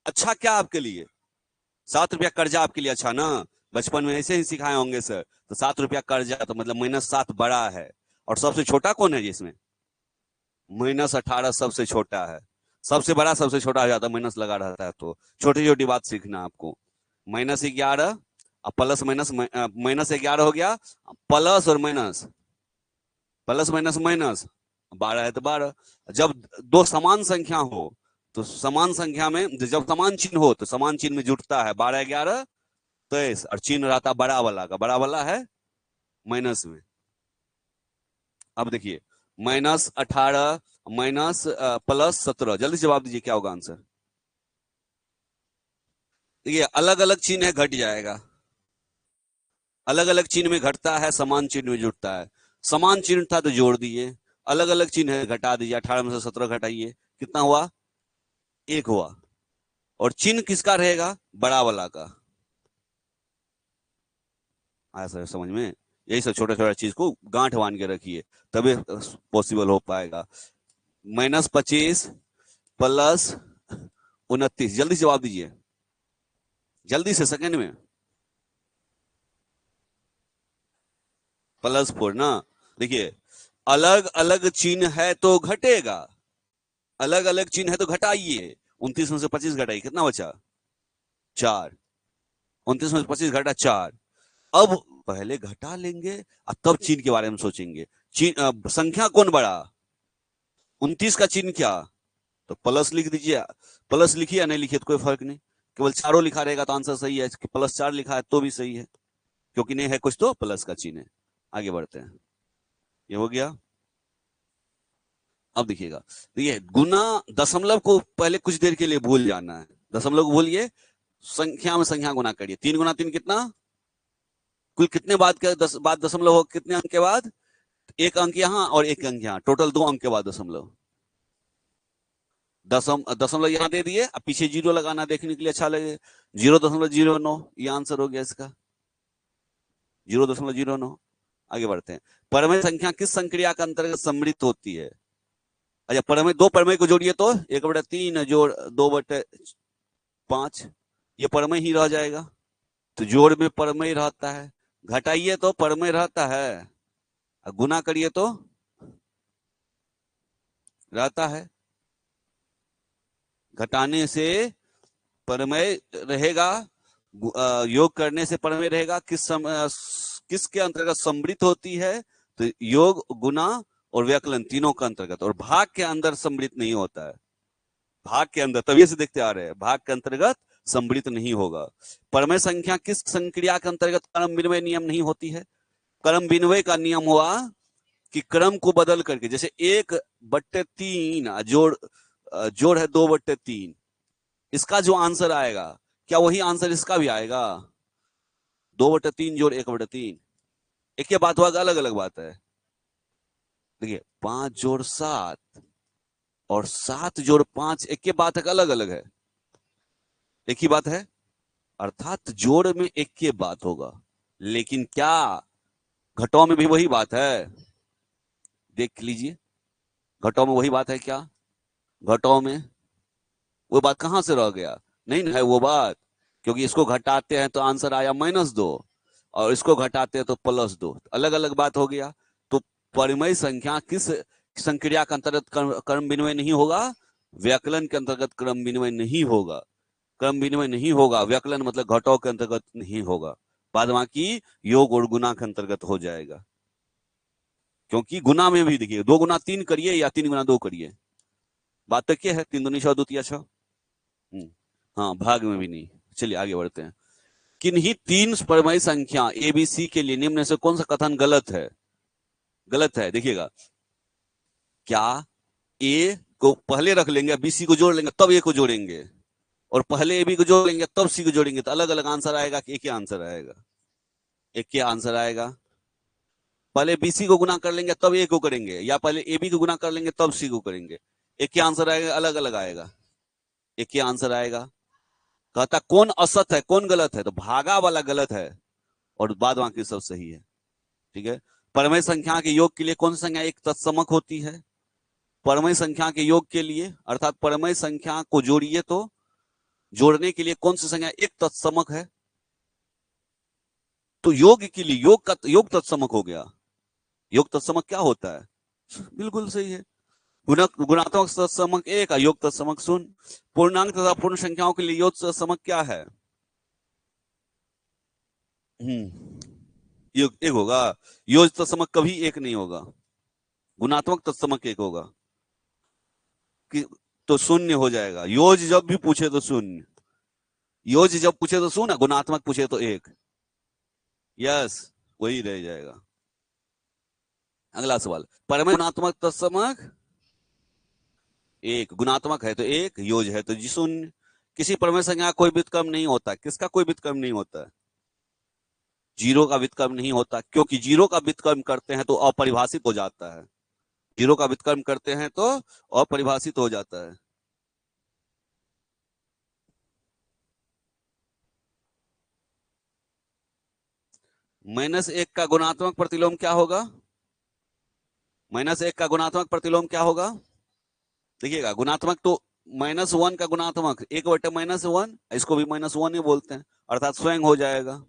अच्छा क्या आपके लिए? 7 रुपया कर्जा आपके लिए अच्छा ना? बचपन में ऐसे ही सिखाए होंगे सर। तो 7 रुपया कर्जा, तो मतलब -7 बड़ा है, और सबसे छोटा कौन है जिसमें? -18 सबसे छोटा है। सबसे बड़ा सबसे छोटा हो जाता है, माइनस लगा रहता है। तो छोटी छोटी बात सीखना आपको। -11 और प्लस माइनस, -11 हो गया, प्लस और माइनस, प्लस माइनस माइनस, 12 है तो 12। जब दो समान संख्या हो, तो समान संख्या में जब समान चिन्ह हो तो समान चिन्ह में जुटता है 12 11 23, और चिन्ह रहता बड़ा वाला का, बड़ा वाला है माइनस में। अब देखिए, -18 माइनस प्लस 17, जल्दी जवाब दीजिए क्या होगा आंसर। देखिए अलग अलग चिन्ह है, घट जाएगा। अलग अलग चिन्ह में घटता है, समान चिन्ह में जुटता है। समान चिन्ह था तो जोड़ दिए, अलग अलग चिन्ह है घटा दीजिए। 18 में से 17 घटाइए, कितना हुआ? 1 हुआ। और चिन्ह किसका रहेगा? बड़ा वाला का। आया सर समझ में? यही सब छोटा छोटा चीज को गांठ बांध के रखिए, तभी पॉसिबल हो पाएगा। -25 प्लस 29, जल्दी जवाब दीजिए, जल्दी से, सेकंड में। +4 ना। देखिए अलग अलग चिन्ह है तो घटेगा, अलग अलग चिन्ह है तो घटाइए। 29 में से 25 घटाइए, कितना बचा? 4। 29 में से 25 घटा 4। अब पहले घटा लेंगे और तब चिन्ह के बारे में सोचेंगे। संख्या कौन बड़ा? 29 का चिन्ह क्या? तो प्लस लिख दीजिए। प्लस लिखिए या नहीं लिखिए तो कोई फर्क नहीं, केवल चारों लिखा रहेगा तो आंसर सही है। +4 लिखा है तो भी सही है, क्योंकि नहीं है कुछ तो प्लस का चिन्ह है। आगे बढ़ते हैं, ये हो गया। अब देखिएगा, देखिए गुना दशमलव को पहले कुछ देर के लिए भूल जाना है। दशमलव को भूलिए, संख्या में संख्या गुना करिए। 3 गुना 3 कितना? कुल कितने बाद के बाद दशमलव हो, कितने अंक के बाद? एक अंक यहाँ और एक अंक यहाँ, टोटल 2 अंक के बाद दशमलव। दशमलव यहाँ दे दिए, अब पीछे जीरो लगाना देखने के लिए अच्छा लगे। 0.09, ये आंसर हो गया इसका, 0.09। आगे बढ़ते हैं। परमेय संख्या किस संक्रिया के अंतर्गत सम्मिलित होती है? अच्छा, परमेय, दो परमेय को जोड़िए तो 1/3 जोड़ 2/5, ये परमेय ही रह जाएगा। तो जोड़ में परमेय रहता है, घटाइए तो परमेय रहता है, गुना करिए तो रहता है। घटाने से परमेय रहेगा, योग करने से परमेय रहेगा। किसके अंतर्गत सम्मिलित होती है? तो योग, गुना और व्यकलन तीनों के अंतर्गत। और भाग के अंदर सम्मिलित नहीं होता है, भाग के अंदर, तभी से देखते आ रहे हैं, भाग के अंतर्गत सम्मिलित नहीं होगा। परमेय संख्या किस संक्रिया के अंतर्गत क्रम विनिमय नियम नहीं होती है? क्रम विनिमय का नियम हुआ कि क्रम को बदल करके, जैसे 1/3 जोड़ है 2/3, इसका जो आंसर आएगा, क्या वही आंसर इसका भी आएगा? 2/3 जोड़ 1/3, एक ही बात हुआ, अलग अलग बात है। देखिए 5 जोड़ 7 और 7 जोड़ 5 एक ही बात है, अलग अलग है? एक ही बात है, अर्थात जोड़ में एक ही बात होगा। लेकिन क्या घटाव में भी वही बात है? देख लीजिए, घटाव में वही बात है क्या? घटाव में वो बात कहां से रह गया? नहीं है वो बात, क्योंकि इसको घटाते हैं तो आंसर आया -2, और इसको घटाते हैं तो +2, अलग अलग बात हो गया। तो परिमेय संख्या किस संक्रिया के अंतर्गत क्रम विनिमय नहीं होगा? व्यकलन के अंतर्गत क्रम विनिमय नहीं होगा। क्रम विनिमय नहीं होगा, व्यकलन मतलब घटाव के अंतर्गत नहीं होगा, बाद बाकी योग और गुना के अंतर्गत हो जाएगा। क्योंकि गुना में भी देखिए 2 गुना 3 करिए या 3 गुना 2 करिए, बात तो क्या है, 3 दूनी 6 2 तिया 6। हाँ, भाग में भी नहीं। चलिए आगे बढ़ते हैं। किन्हीं 3 परमेय संख्या एबीसी के लिए निम्न से कौन सा कथन गलत है? गलत है, देखिएगा, क्या ए को पहले रख लेंगे, बीसी को जोड़ लेंगे तब ए को जोड़ेंगे, और पहले ए बी को जोड़ लेंगे तब सी को जोड़ेंगे, तो अलग अलग आंसर आएगा कि एक ही आंसर आएगा? एक ही आंसर आएगा। पहले बीसी को गुना कर लेंगे तब ए को करेंगे, या पहले ए बी को गुना कर लेंगे तब सी को करेंगे? एक ही आंसर आएगा, अलग अलग आएगा? एक ही आंसर आएगा। कहता कौन असत है, कौन गलत है? तो भागा वाला गलत है और बाद बाकी सब सही है। ठीक है। परमेय संख्या के योग के लिए कौन सी संख्या एक तत्समक होती है? परमेय संख्या के योग के लिए, अर्थात परमेय संख्या को जोड़िए तो जोड़ने के लिए कौन सी संख्या एक तत्समक है? तो योग के लिए योग तत्समक हो गया। योग तत्समक क्या होता है? बिल्कुल सही है। गुणात्मक तत्समक 1, योग तत्समक 0। पूर्णांक तथा पूर्ण संख्याओं के लिए योग तत्समक क्या है? योग 1 होगा। योग तत्समक कभी 1 नहीं होगा, गुणात्मक तत्समक 1 होगा। कि तो 0 हो जाएगा। योज जब भी पूछे तो 0, योज जब पूछे तो 0, गुणात्मक पूछे तो 1। यस, वही रह जाएगा। अगला सवाल, परम गुणात्मक तत्समक 1, गुणात्मक है तो 1, योज है तो 0। किसी परम संख्या का कोई व्युत्क्रम नहीं होता। किसका कोई व्युत्क्रम नहीं होता? जीरो का व्युत्क्रम नहीं होता, क्योंकि जीरो का व्युत्क्रम करते हैं तो अपरिभाषित हो जाता है। जीरो का व्युत्क्रम करते हैं तो अपरिभाषित हो जाता है। -1 का गुणात्मक प्रतिलोम क्या होगा? -1 का गुणात्मक प्रतिलोम क्या होगा? देखिएगा, गुणात्मक तो -1 का गुणात्मक 1/-1, इसको भी -1 ही बोलते हैं, अर्थात स्वयं हो जाएगा।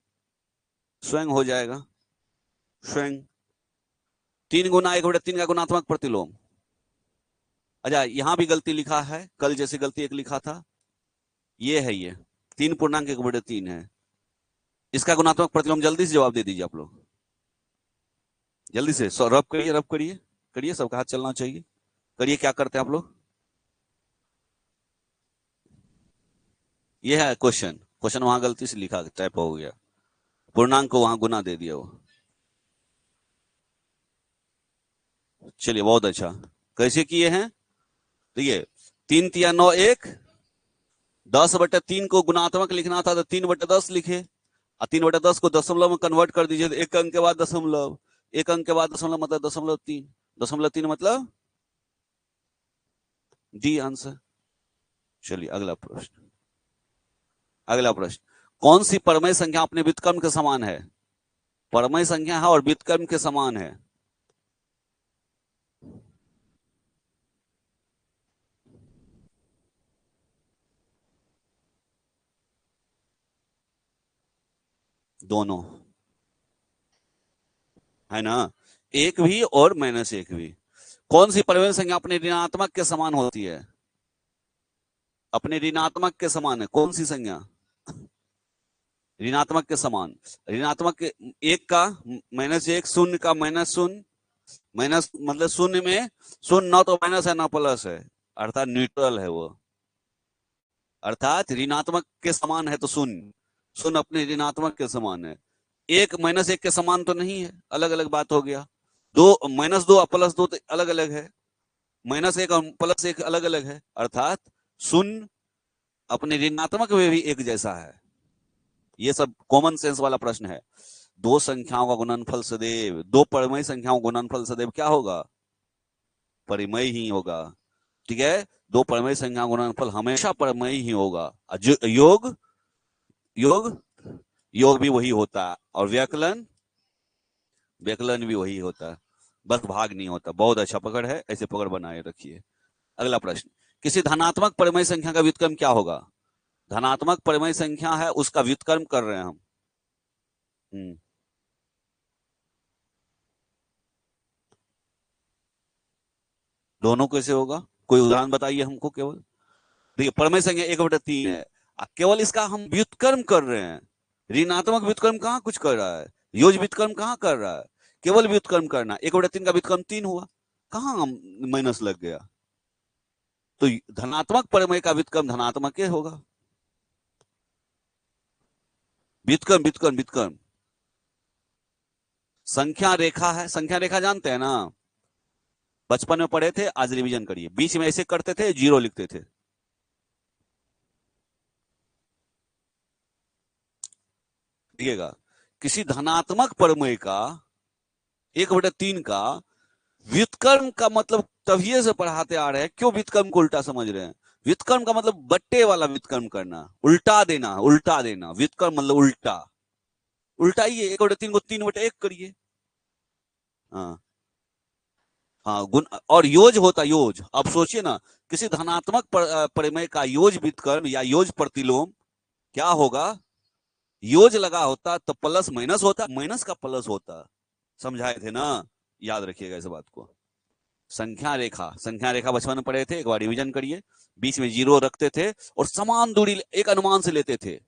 स्वयं हो जाएगा, स्वयं। 3 गुना 1/3 का गुणात्मक प्रतिलोम। अच्छा, यहां भी गलती लिखा है, कल जैसे गलती एक लिखा था, ये है, ये 3 पूर्णांक 1/3 है। इसका गुणात्मक प्रतिलोम जल्दी से जवाब दे दीजिए आप लोग, जल्दी से। रब करिए, रब करिए, करिए, सबका हाथ चलना चाहिए। करिए, क्या करते हैं आप लोग? ये है क्वेश्चन, क्वेश्चन वहां गलती से लिखा, टाइप हो गया, पूर्णांक को वहां गुना दे दिया वो। चलिए, बहुत अच्छा। कैसे किए हैं? देखिए, 3 × 3 = 9, 1, 10/3 को गुणात्मक लिखना था तो 3/10 लिखे, और 3/10 को दशमलव में कन्वर्ट कर दीजिए तो एक अंक के बाद दशमलव, एक अंक के बाद दशमलव मतलब 0.3, 0.3 मतलब डी आंसर। चलिए, अगला प्रश्न। अगला प्रश्न, कौन सी परमेय संख्या अपने व्युत्क्रम के समान है? परमेय संख्या है और व्युत्क्रम के समान है। दोनों है ना, एक भी और -1 भी। कौन सी परमेय संख्या अपने ऋणात्मक के समान होती है? अपने ऋणात्मक के समान है कौन सी संख्या? ऋणात्मक के समान, ऋणात्मक के 1 का -1, 0 का -0, माइनस मतलब 0 में 0 ना तो माइनस है ना प्लस है, अर्थात न्यूट्रल है वो, अर्थात ऋणात्मक के समान है तो 0, 0 अपने ऋणात्मक के समान है। 1 -1 के समान तो नहीं है, अलग अलग बात हो गया। 2 -2 और +2 तो अलग अलग है, -1 और +1 अलग अलग है, अर्थात 0 अपने ऋणात्मक में भी एक जैसा है। ये सब कॉमन सेंस वाला प्रश्न है। दो संख्याओं का गुणनफल सदैव, दो परमेय संख्याओं का गुणनफल सदैव क्या होगा? परिमेय ही होगा। ठीक है, दो परमेय संख्याओं का गुणनफल हमेशा परिमेय ही होगा। योग योग योग भी वही होता है, और व्यकलन व्यकलन भी वही होता है, बस भाग नहीं होता। बहुत अच्छा पकड़ है, ऐसे पकड़ बनाए रखिए। अगला प्रश्न, किसी धनात्मक परिमेय संख्या का व्युत्क्रम क्या होगा? धनात्मक परिमेय संख्या है, उसका व्युत्क्रम कर रहे हैं हम। दोनों कैसे होगा? कोई उदाहरण बताइए हमको केवल। देखिए, परमेय संख्या 1/3 है, केवल इसका हम व्युत्क्रम कर रहे हैं। ऋणात्मक व्युत्क्रम कहाँ कुछ कर रहा है, योज व्युत्क्रम कहाँ कर रहा है, केवल व्युत्क्रम करना। 1/3 का व्युत्क्रम 3 हुआ, कहाँ माइनस लग गया? तो धनात्मक परमेय का व्युत्क्रम धनात्मक ही होगा। व्युत्क्रम व्युत्क्रम व्युत्क्रम संख्या रेखा है, संख्या रेखा जानते हैं ना, बचपन में पढ़े थे, आज रिवीजन करिए। बीच में ऐसे करते थे, 0 लिखते थे। देखिएगा, किसी धनात्मक परमेय का 1/3 का व्युत्क्रम का मतलब तभी से पढ़ाते आ रहे हैं, क्यों व्युत्क्रम को उल्टा समझ रहे हैं? व्युत्क्रम का मतलब बट्टे वाला व्युत्क्रम करना, उल्टा देना, उल्टा देना। व्युत्क्रम मतलब उल्टा, उल्टाइए, 1/3 को 3/1 करिए। हाँ हाँ, गुण और योज होता, योज। अब सोचिए ना, किसी धनात्मक परिमेय का योज व्युत्क्रम या योज प्रतिलोम क्या होगा? योज लगा होता तो प्लस माइनस होता, माइनस का प्लस होता। समझाए थे ना, याद रखिएगा इस बात को। संख्या रेखा, संख्या रेखा बचपन में पढ़े थे, एक बार रिवीजन करिए। बीच में जीरो रखते थे और समान दूरी एक अनुमान से लेते थे,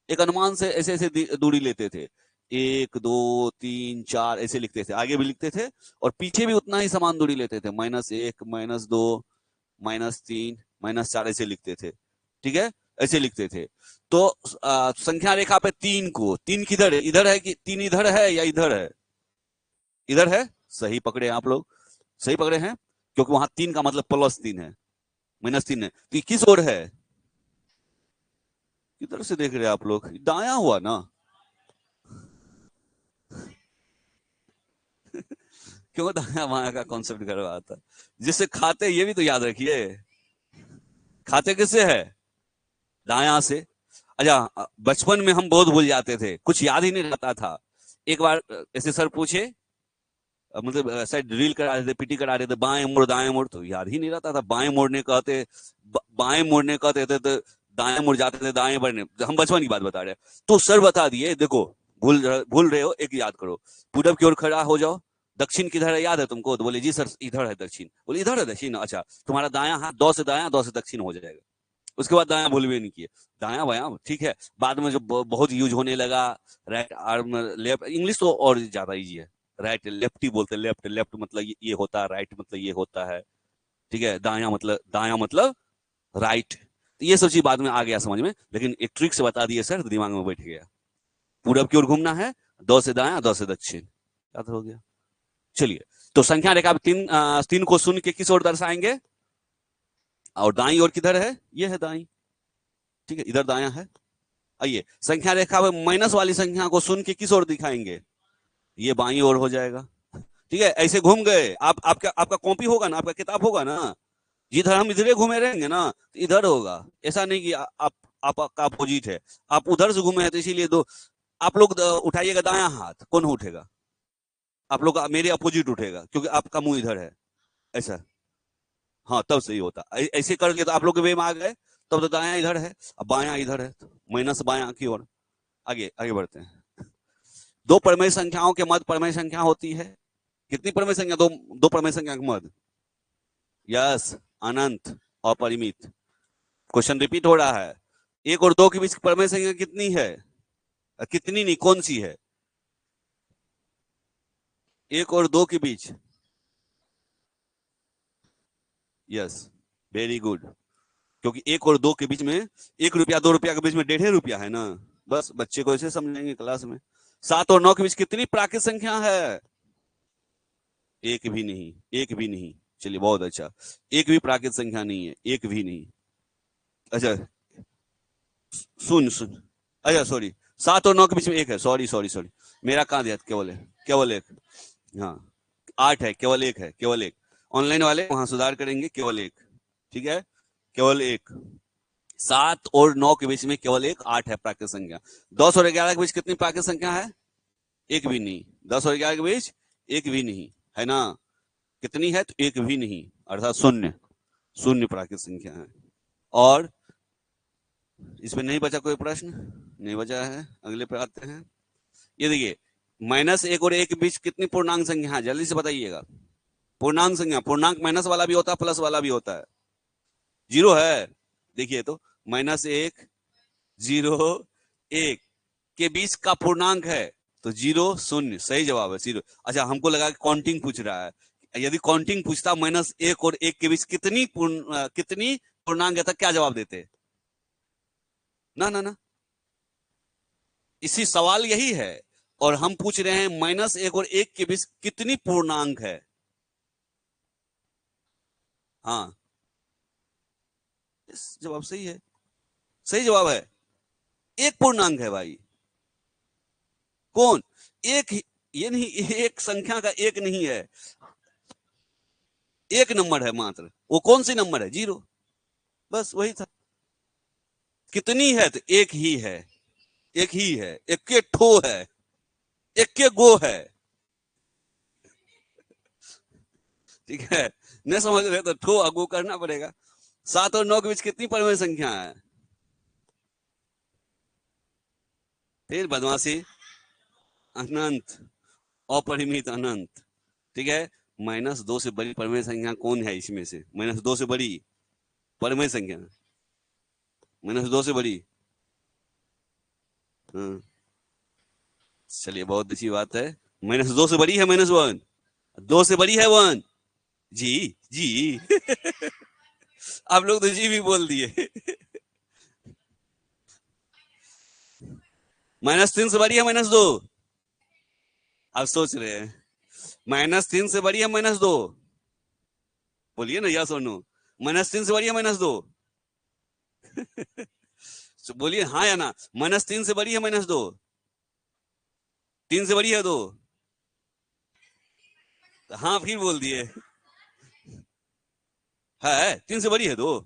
एक अनुमान से ऐसे ऐसे दूरी लेते थे, 1 2 3 4 ऐसे लिखते थे, आगे भी लिखते थे और पीछे भी उतना ही समान दूरी लेते थे, -1 -2 -3 -4 ऐसे लिखते थे। ठीक है, ऐसे लिखते थे। तो संख्या रेखा पे 3 को, 3 किधर है, इधर है कि 3 इधर है या इधर है? इधर है, सही पकड़े आप लोग, सही पकड़े हैं, क्योंकि वहां 3 का मतलब +3 है, -3 है, तो किस ओर है? किधर से देख रहे हैं आप लोग? दाया हुआ ना? क्यों दाया बाया का कॉन्सेप्ट करवाता? जिससे खाते, ये भी तो याद रखिए, खाते किससे है? दाया से। अच्छा, बचपन में हम बहुत भूल जाते थे, कुछ याद ही नहीं रहता था। एक बार ऐसे सर पूछे, मतलब शायद ड्रिल करा रहे थे, पीटी करा रहे थे, बाएं मोड़ दाएं मोड़, तो याद ही नहीं रहता था। बाएं मोड़ने कहते, बाएं मोड़ने कहते थे तो दाएं मुड़ जाते थे, दाएं बढ़ने, हम बचपन की बात बता रहे हैं। तो सर बता दिए, देखो भूल रहे हो, एक याद करो, पूरब की ओर खड़ा हो जाओ, दक्षिण किधर है याद है तुमको? तो बोले जी सर इधर है दक्षिण। बोले इधर है दक्षिण, अच्छा तुम्हारा दाया हाथ दो से दाया, दो से दक्षिण हो जाएगा। उसके बाद दाया भूल भी नहीं किए, दाया बाया ठीक है। बाद में जब बहुत यूज होने लगा, राइट आर्म लेफ्ट, इंग्लिश तो और ज्यादा इजी है, राइट लेफ्ट ही बोलते, लेफ्ट लेफ्ट मतलब ये होता है, राइट मतलब ये होता है, ठीक है, दाया मतलब राइट। तो ये सब चीज बाद में आ गया समझ में, लेकिन एक ट्रिक से बता दिए सर, तो दिमाग में बैठ गया। पूरब की ओर घूमना है, दो से दाया दो से दक्षिण, याद हो गया। चलिए, तो संख्या रेखा 3 को शून्य के किस ओर दर्शाएंगे? और दाई ओर किधर है? ये है दाई, ठीक है, इधर दाया है। आइए, संख्या रेखा में माइनस वाली संख्या को शून्य के किस ओर दिखाएंगे? ये बाई ओर हो जाएगा। ठीक है, ऐसे घूम गए आप, आपका कॉपी होगा ना, आपका किताब होगा ना, जिधर हम इधरे घूमे रहेंगे ना, तो इधर होगा। ऐसा नहीं कि आपका अपोजिट है, आप उधर से घूमे हैं तो इसीलिए दो। आप लोग उठाइएगा दाया हाथ, कौन उठेगा? आप लोग मेरे अपोजिट उठेगा, क्योंकि आपका मुंह इधर है, ऐसा। हाँ, तब सही होता, ऐसे करके तो आप लोग के वे में आ गए, तब तो दाया इधर है, अब बाया इधर है, माइनस बाया की ओर। आगे आगे बढ़ते हैं। दो परमेय संख्याओं के मध्य परमेय संख्या होती है। कितनी परमेय संख्या? दो परमेय संख्या के मध्य, यस, अनंत और परिमित। क्वेश्चन रिपीट हो रहा है, 1 और 2 के बीच परमेय संख्या कितनी है? कितनी नहीं, कौन सी है? 1 और 2 के बीच, यस, वेरी गुड। क्योंकि 1 और 2 के बीच में, 1 रुपया 2 रुपया के बीच में 1.5 रुपया है ना। बस बच्चे को ऐसे समझेंगे क्लास में। 7 और 9 के बीच कितनी प्राकृत संख्या है? एक भी नहीं, एक भी नहीं। चलिए, बहुत अच्छा, एक भी प्राकृत संख्या नहीं है, एक भी नहीं। अच्छा, सुन, अच्छा सॉरी, 7 और 9 के बीच में एक है, सॉरी सॉरी सॉरी, मेरा कहाँ दिया, केवल है, केवल एक। हाँ, 8 है, केवल एक है, केवल एक। ऑनलाइन वाले वहां सुधार करेंगे, केवल एक, ठीक है, केवल एक। 7 और 9 के बीच में केवल एक 8 है प्राकृत संख्या। 10 और 11 के बीच कितनी प्राकृत संख्या है? एक भी नहीं। 10 और 11 के बीच एक भी नहीं है ना। कितनी है? तो एक भी नहीं, अर्थात शून्य, शून्य प्राकृत संख्या है। और इसमें नहीं बचा कोई प्रश्न? नहीं बचा है, अगले पे आते हैं। ये देखिए, -1 और 1 के बीच कितनी पूर्णांक संख्या है, जल्दी से बताइएगा। पूर्णांक संख्या, पूर्णांक माइनस वाला भी होता है, प्लस वाला भी होता है। जीरो है, देखिए तो, -1 0 1 के बीच का पूर्णांक है, तो 0 0, सही जवाब है 0। अच्छा, हमको लगा कि काउंटिंग पूछ रहा है। यदि काउंटिंग पूछता -1 और 1 के बीच कितनी पूर्णांक है, तब क्या जवाब देते? ना ना ना, इसी सवाल यही है। और हम पूछ रहे हैं -1 और 1 के बीच कितनी पूर्णांक है। हाँ, जवाब सही है, सही जवाब है, एक पूर्णांक है भाई। कौन? एक ये नहीं, एक संख्या का एक नहीं है, एक नंबर है मात्र। वो कौन सी नंबर है? 0, बस वही था। कितनी है? तो एक ही है, एक ही है, एक के ठो है, एक के गो है, ठीक है। नहीं समझ रहे तो ठो अगो करना पड़ेगा। 7 और 9 के बीच कितनी परमेय संख्या है? फिर बदमाशी, अनंत, अपरिमित, अनंत। ठीक है, -2 से बड़ी परमेय संख्या कौन है इसमें से? -2 से बड़ी परमेय संख्या, -2 से बड़ी। हाँ, चलिए बहुत अच्छी बात है। -2 से बड़ी है -1, 2 से बड़ी है 1। जी, जी। आप लोग तो जी भी बोल दिए। -3 से बड़ी है -2? आप सोच रहे हैं, -3 से बड़ी है -2? बोलिए ना, यस और नो। -3 से बड़ी है -2? तो बोलिए हाँ या ना। -3 से बड़ी है -2? 3 से बड़ी है 2? हाँ, फिर बोल दिए। है, 3 से बड़ी है 2?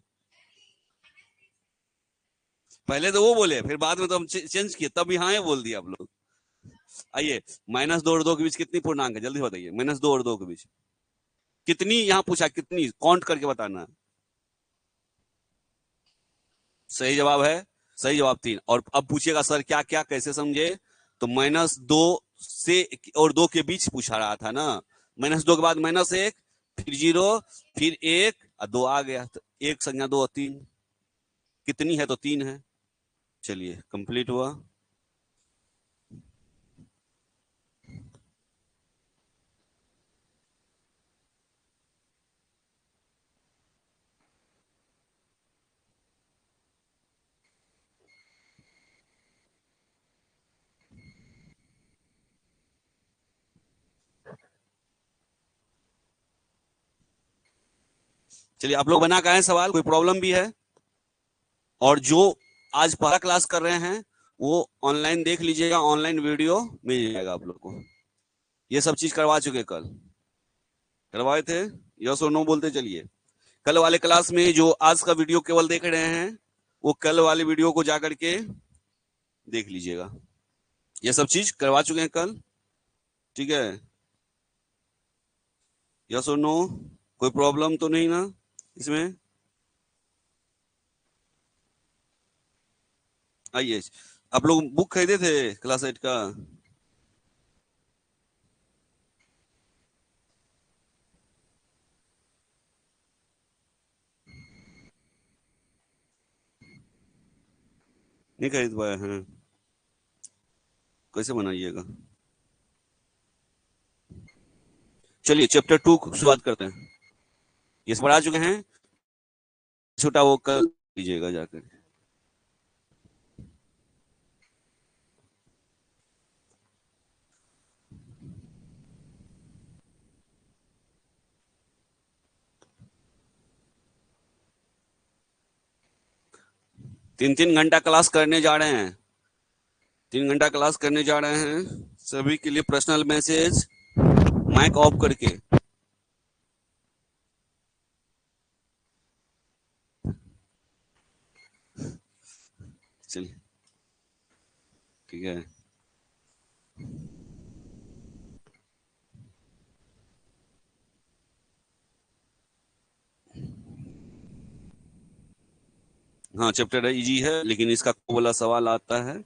पहले तो वो बोले, फिर बाद में तो हम चेंज किए, तब यहाँ है बोल दिया आप लोग। आइए, -2 और 2 के बीच कितनी पूर्णांक है, जल्दी बताइए। -2 और 2 के बीच कितनी, यहाँ पूछा कितनी, काउंट करके बताना। सही जवाब है, सही जवाब 3। और अब पूछिएगा सर क्या क्या कैसे समझे, तो -2 से और 2 के बीच पूछा रहा था ना। -2 के बाद -1, फिर 0, फिर 1 और 2 आ गया, तो 1 संज्ञा 2 और 3, कितनी है तो 3 है। चलिए कंप्लीट हुआ। चलिए, आप लोग बना के आए सवाल, कोई प्रॉब्लम भी है? और जो आज पहला क्लास कर रहे हैं वो ऑनलाइन देख लीजिएगा, ऑनलाइन वीडियो मिल जाएगा आप लोग को। ये सब चीज करवा चुके, कल करवाए थे, यस और नो बोलते चलिए। कल वाले क्लास में जो आज का वीडियो केवल देख रहे हैं, वो कल वाले वीडियो को जाकर के देख लीजिएगा। ये सब चीज करवा चुके हैं कल, ठीक है। यस और नो, कोई प्रॉब्लम तो नहीं ना इसमें? आइए, आप लोग बुक खरीदे थे क्लास 8 का? नहीं खरीद पाए हैं? कैसे बनाइएगा? चलिए चैप्टर 2 शुरुआत करते हैं। ये पढ़ा चुके हैं, छोटा वो कर लीजिएगा जाकर। 3-3 घंटा क्लास करने जा रहे हैं, 3 घंटा क्लास करने जा रहे हैं। सभी के लिए पर्सनल मैसेज, माइक ऑफ करके। चलिए ठीक है। हाँ, चैप्टर इजी है, लेकिन इसका वाला सवाल आता है।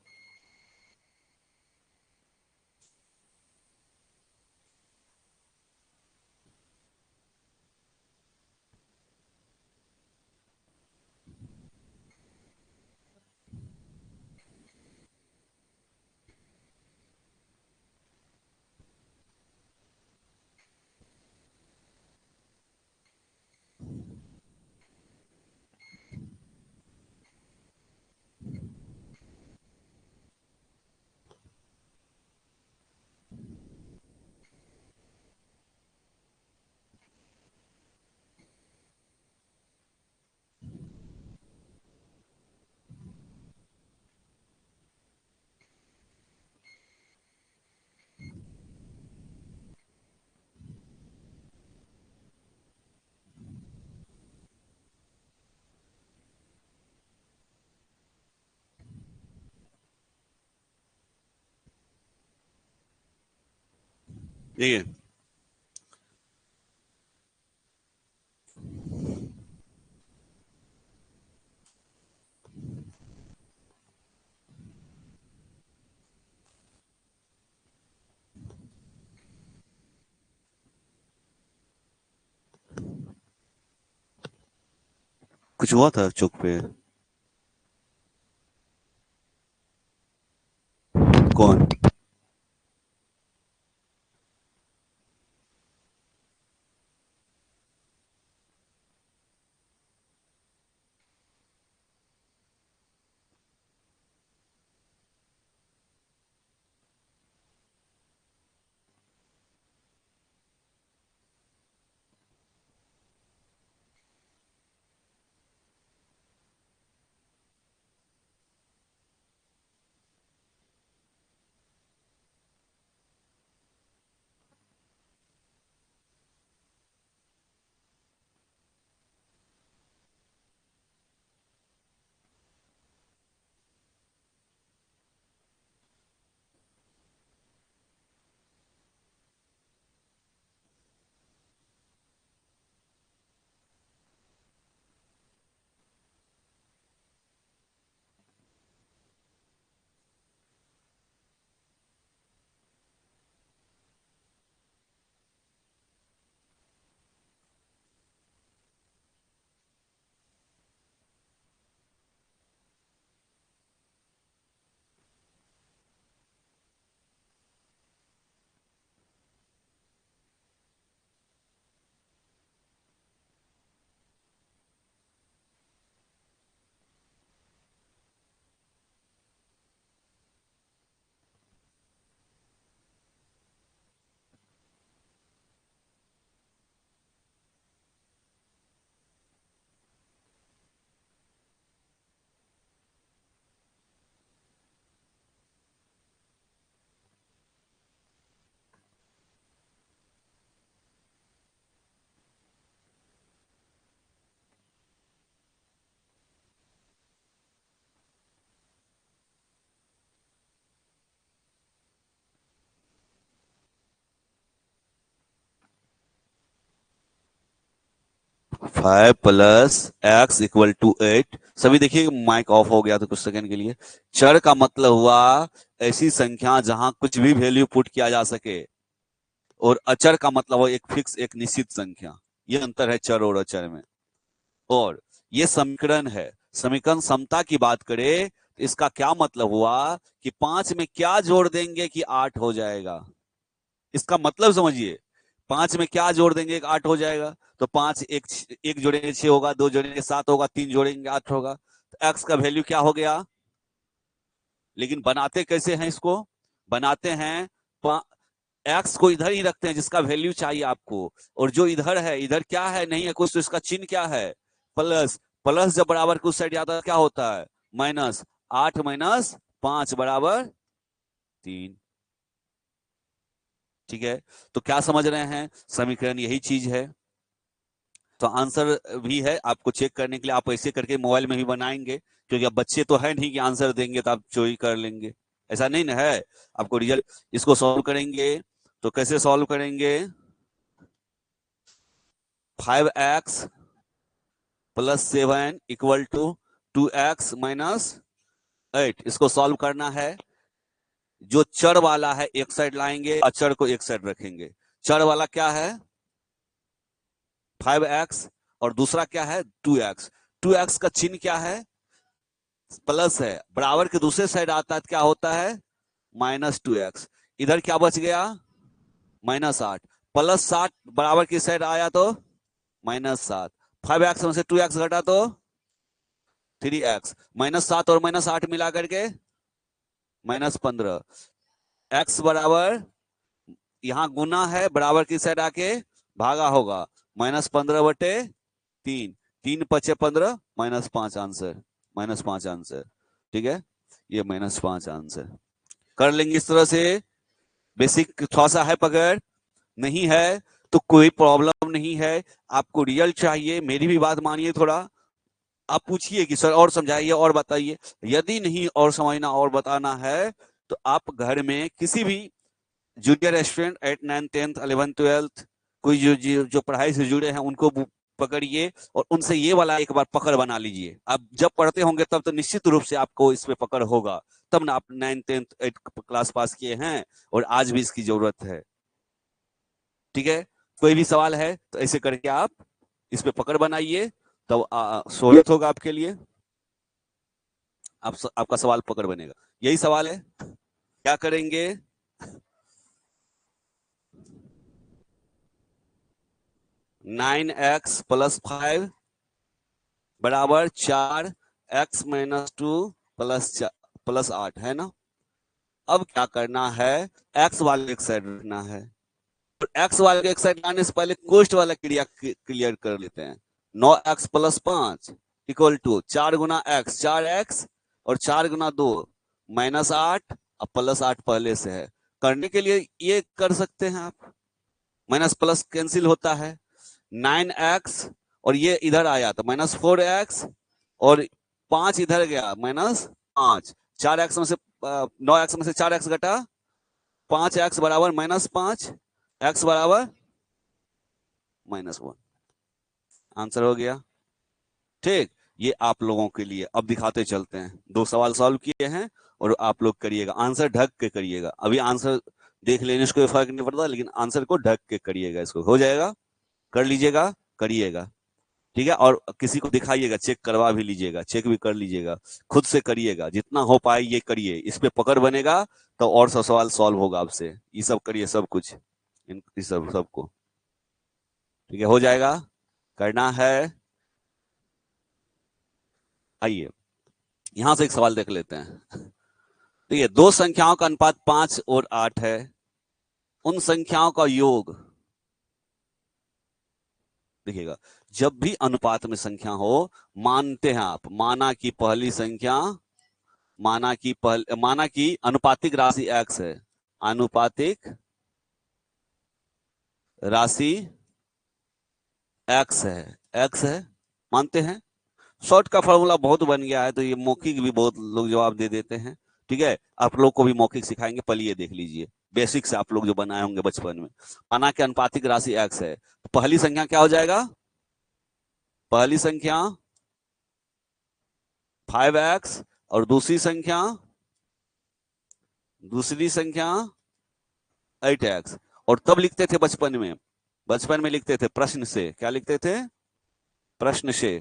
देखिए, कुछ हुआ था चौक पे? कौन? Five plus x equal to eight. सभी देखिए माइक ऑफ हो गया तो कुछ सेकंड के लिए। चर का मतलब हुआ ऐसी संख्या जहां कुछ भी वैल्यू पुट किया जा सके, और अचर का मतलब हो एक फिक्स एक निश्चित संख्या। ये अंतर है चर और अचर में। और ये समीकरण है। समीकरण समता की बात करें तो इसका क्या मतलब हुआ कि पांच में क्या जोड़ देंगे कि आठ हो जाएगा। इसका मतलब समझिए, पांच में क्या जोड़ देंगे कि आठ हो जाएगा। तो पांच एक एक जोड़ेंगे छह होगा, दो जोड़ेंगे सात होगा, तीन जोड़ेंगे आठ होगा। तो एक्स का वैल्यू क्या हो गया। लेकिन बनाते कैसे हैं इसको? बनाते हैं एक्स को इधर ही रखते हैं जिसका वैल्यू चाहिए आपको, और जो इधर है इधर क्या है नहीं है कुछ, तो इसका चिन्ह क्या है? प्लस। प्लस जब बराबर के उस साइड जाता है क्या होता है? माइनस। आठ माइनस पांच बराबर तीन। ठीक है, तो क्या समझ रहे हैं? समीकरण यही चीज है। तो आंसर भी है आपको चेक करने के लिए, आप ऐसे करके मोबाइल में भी बनाएंगे, क्योंकि अब बच्चे तो है नहीं कि आंसर देंगे तो आप चोरी कर लेंगे। ऐसा नहीं ना है। आपको रिजल्ट इसको सॉल्व करेंगे तो कैसे सॉल्व करेंगे? 5x plus 7 equal to 2x minus 8। इसको सॉल्व करना है। जो चर वाला है एक साइड लाएंगे, अचर को एक साइड रखेंगे। चर वाला क्या है? 5x, और दूसरा क्या है? 2x। 2x का चिन्ह क्या है? प्लस है। बराबर के दूसरे साइड आता है तो क्या होता है? -2x। इधर क्या बच गया? -8। +7 बराबर की साइड आया तो -7। 5x में से 2x घटा तो 3x। -7 और -8 मिला करके -15। x बराबर, यहां गुना है, बराबर की साइड आके भागा होगा। -15/3। 3×5 = 15, -5 आंसर। -5 आंसर। ठीक है, ये -5 आंसर। कर लेंगे इस तरह से। बेसिक थोड़ा सा है, पकड़ नहीं है तो कोई प्रॉब्लम नहीं है। आपको रियल चाहिए, मेरी भी बात मानिए थोड़ा। आप पूछिए कि सर और समझाइए और बताइए। यदि नहीं और समझना और बताना है तो आप घर में किसी भी जूनियर स्टूडेंट 8 9 10th 11 12th कोई जो पढ़ाई से जुड़े हैं उनको पकड़िए, और उनसे ये वाला एक बार पकड़ बना लीजिए। आप जब पढ़ते होंगे तब तो निश्चित रूप से आपको इस पे पकड़ होगा, तब ना आप 9 10th 8 क्लास पास किए हैं और आज भी इसकी जरूरत है। ठीक है, कोई भी सवाल है तो ऐसे करके आप इस पे पकड़ बनाइए। तब सहूलियत होगा आपके लिए, आपका सवाल पकड़ बनेगा। यही सवाल है, क्या करेंगे? 9x प्लस 5 बराबर 4x माइनस 2 प्लस 8 है ना। अब क्या करना है, x वाले एक साइड रखना है, और x वाले एक साइड लाने से पहले कोष्ट वाला क्रिया क्लियर कर लेते हैं। 9x प्लस 5 इक्वल टू 4 गुना x 4x, और 4 गुना 2 माइनस 8, अब प्लस 8 पहले से है। करने के लिए ये कर सकते हैं आप, माइनस प्लस कैंसिल होता है, 9x और ये इधर आया तो माइनस 4x, और 5 इधर गया माइनस 5, 4x में से 9x में से 4x घटा 5x बराबर माइनस 5, x बराबर -1। आंसर हो गया। ठीक, ये आप लोगों के लिए अब दिखाते चलते हैं। 2 सवाल सॉल्व किए हैं और आप लोग करिएगा, आंसर ढक के करिएगा। अभी आंसर देख लेने से कोई फर्क नहीं पड़ता, लेकिन आंसर को ढक के करिएगा। इसको हो जाएगा, कर लीजिएगा, करिएगा, ठीक है। और किसी को दिखाइएगा, चेक करवा भी लीजिएगा, चेक भी कर लीजिएगा, खुद से करिएगा, जितना हो पाए ये करिए। इस पे पकड़ बनेगा तो और सब सवाल सॉल्व होगा आपसे। ये सब करिए, सब कुछ इन सबको, ठीक है, हो जाएगा। करना है, आइए यहां से एक सवाल देख लेते हैं। देखिए, 2 संख्याओं का अनुपात 5 और 8 है, उन संख्याओं का योग। देखिएगा, जब भी अनुपात में संख्या हो, मानते हैं आप, माना कि पहली संख्या, माना कि अनुपातिक राशि x है, अनुपातिक राशि x है, x है, मानते हैं। शॉर्ट का फॉर्मूला बहुत बन गया है, तो ये मौखिक भी बहुत लोग जवाब दे देते हैं, ठीक है। आप लोग को भी मौखिक सिखाएंगे, पहले ये देख लीजिए, बेसिक से आप लोग जो बनाए होंगे बचपन में। माना कि अनुपातिक राशि x है, तो पहली संख्या क्या हो जाएगा, पहली संख्या 5x, और दूसरी संख्या 8x। और तब लिखते थे बचपन में लिखते थे प्रश्न से, क्या लिखते थे, प्रश्न से।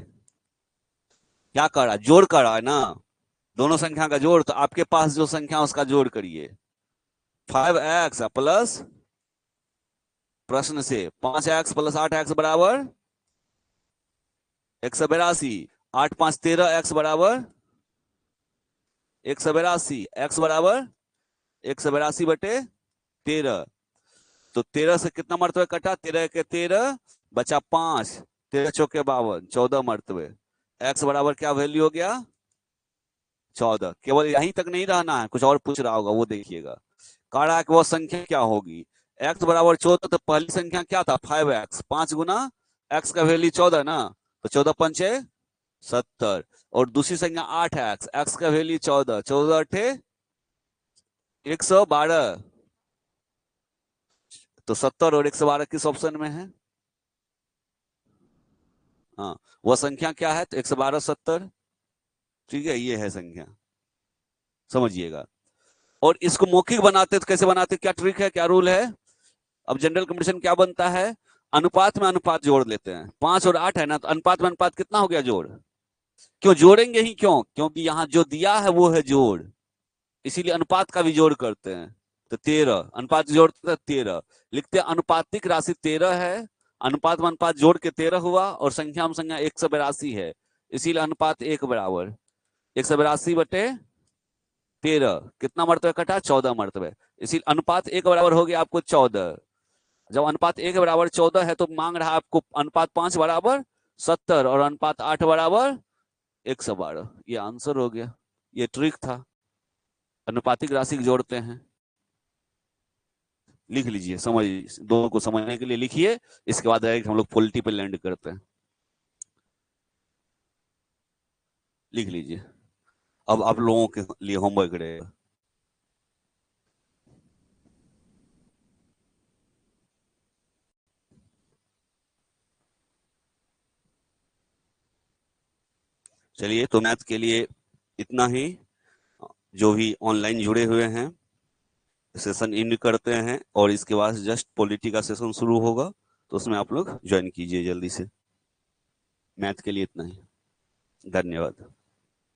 क्या करा, जोड़ करा है ना, दोनों संख्या का जोड़। तो आपके पास जो संख्या उसका जोड़ करिए, 5x प्लस प्रश्न से 5x प्लस 8x बराबर 182, 8 5 13x बराबर 182, x बराबर 182 बटे 13। तो 13 से कितना मरतबे कटा, 13 के 13 बचा 5, 13 चौके 52, 14 मरतबे। x बराबर क्या वैल्यू हो गया, 14। केवल यहीं तक नहीं रहना है, कुछ और पूछ रहा होगा, वो देखिएगा। कह रहा है कि वो संख्या क्या होगी, x बराबर 14, तो पहली संख्या क्या था, 5x, 5 गुना x का वैल्यू 14 ना, तो 14 पंचे 70। और दूसरी संख्या 8x, x का वैल्यू 14, 14 अठे 112, तो 70 और 112 किस ऑप्शन में है, हाँ वह संख्या क्या है, तो 112 70, ठीक है, ये है संख्या, समझिएगा। और इसको मौखिक बनाते तो कैसे बनाते, क्या ट्रिक है, क्या रूल है। अब जनरल कंपटीशन क्या बनता है, अनुपात में अनुपात जोड़ लेते हैं। 5 और 8 है ना, तो अनुपात में अनुपात कितना हो गया, जोड़। क्यों जोड़ेंगे ही, क्यों, क्योंकि यहां जो दिया है वो है जोड़, इसीलिए अनुपात का भी जोड़ करते हैं। तो 13 अनुपात जोड़ते 13 लिखते हैं, अनुपातिक राशि 13 है, अनुपात में अनुपात जोड़ के 13 हुआ, और संख्या में संख्या 182 है, इसीलिए अनुपात 1 बराबर 182 बटे 13, कितना मरतबे कटा, 14 मरतबे, इसीलिए अनुपात 1 बराबर हो गया आपको 14। जब अनुपात 1 बराबर 14 है, तो मांग रहा आपको अनुपात 5 बराबर 70 और अनुपात 8 बराबर 112। ये आंसर हो गया, ये ट्रिक था, अनुपातिक राशि जोड़ते हैं। लिख लीजिए, समझ, दोनों को समझने के लिए लिखिए, इसके बाद डायरेक्ट हम लोग पॉलिटी पे लैंड करते हैं। लिख लीजिए, अब आप लोगों के लिए होमवर्क रहेगा। चलिए, तो मैथ के लिए इतना ही। जो भी ऑनलाइन जुड़े हुए हैं, सेशन इन करते हैं, और इसके बाद जस्ट पॉलिटी का सेशन शुरू होगा, तो उसमें आप लोग ज्वाइन कीजिए जल्दी से। मैथ के लिए इतना ही। धन्यवाद।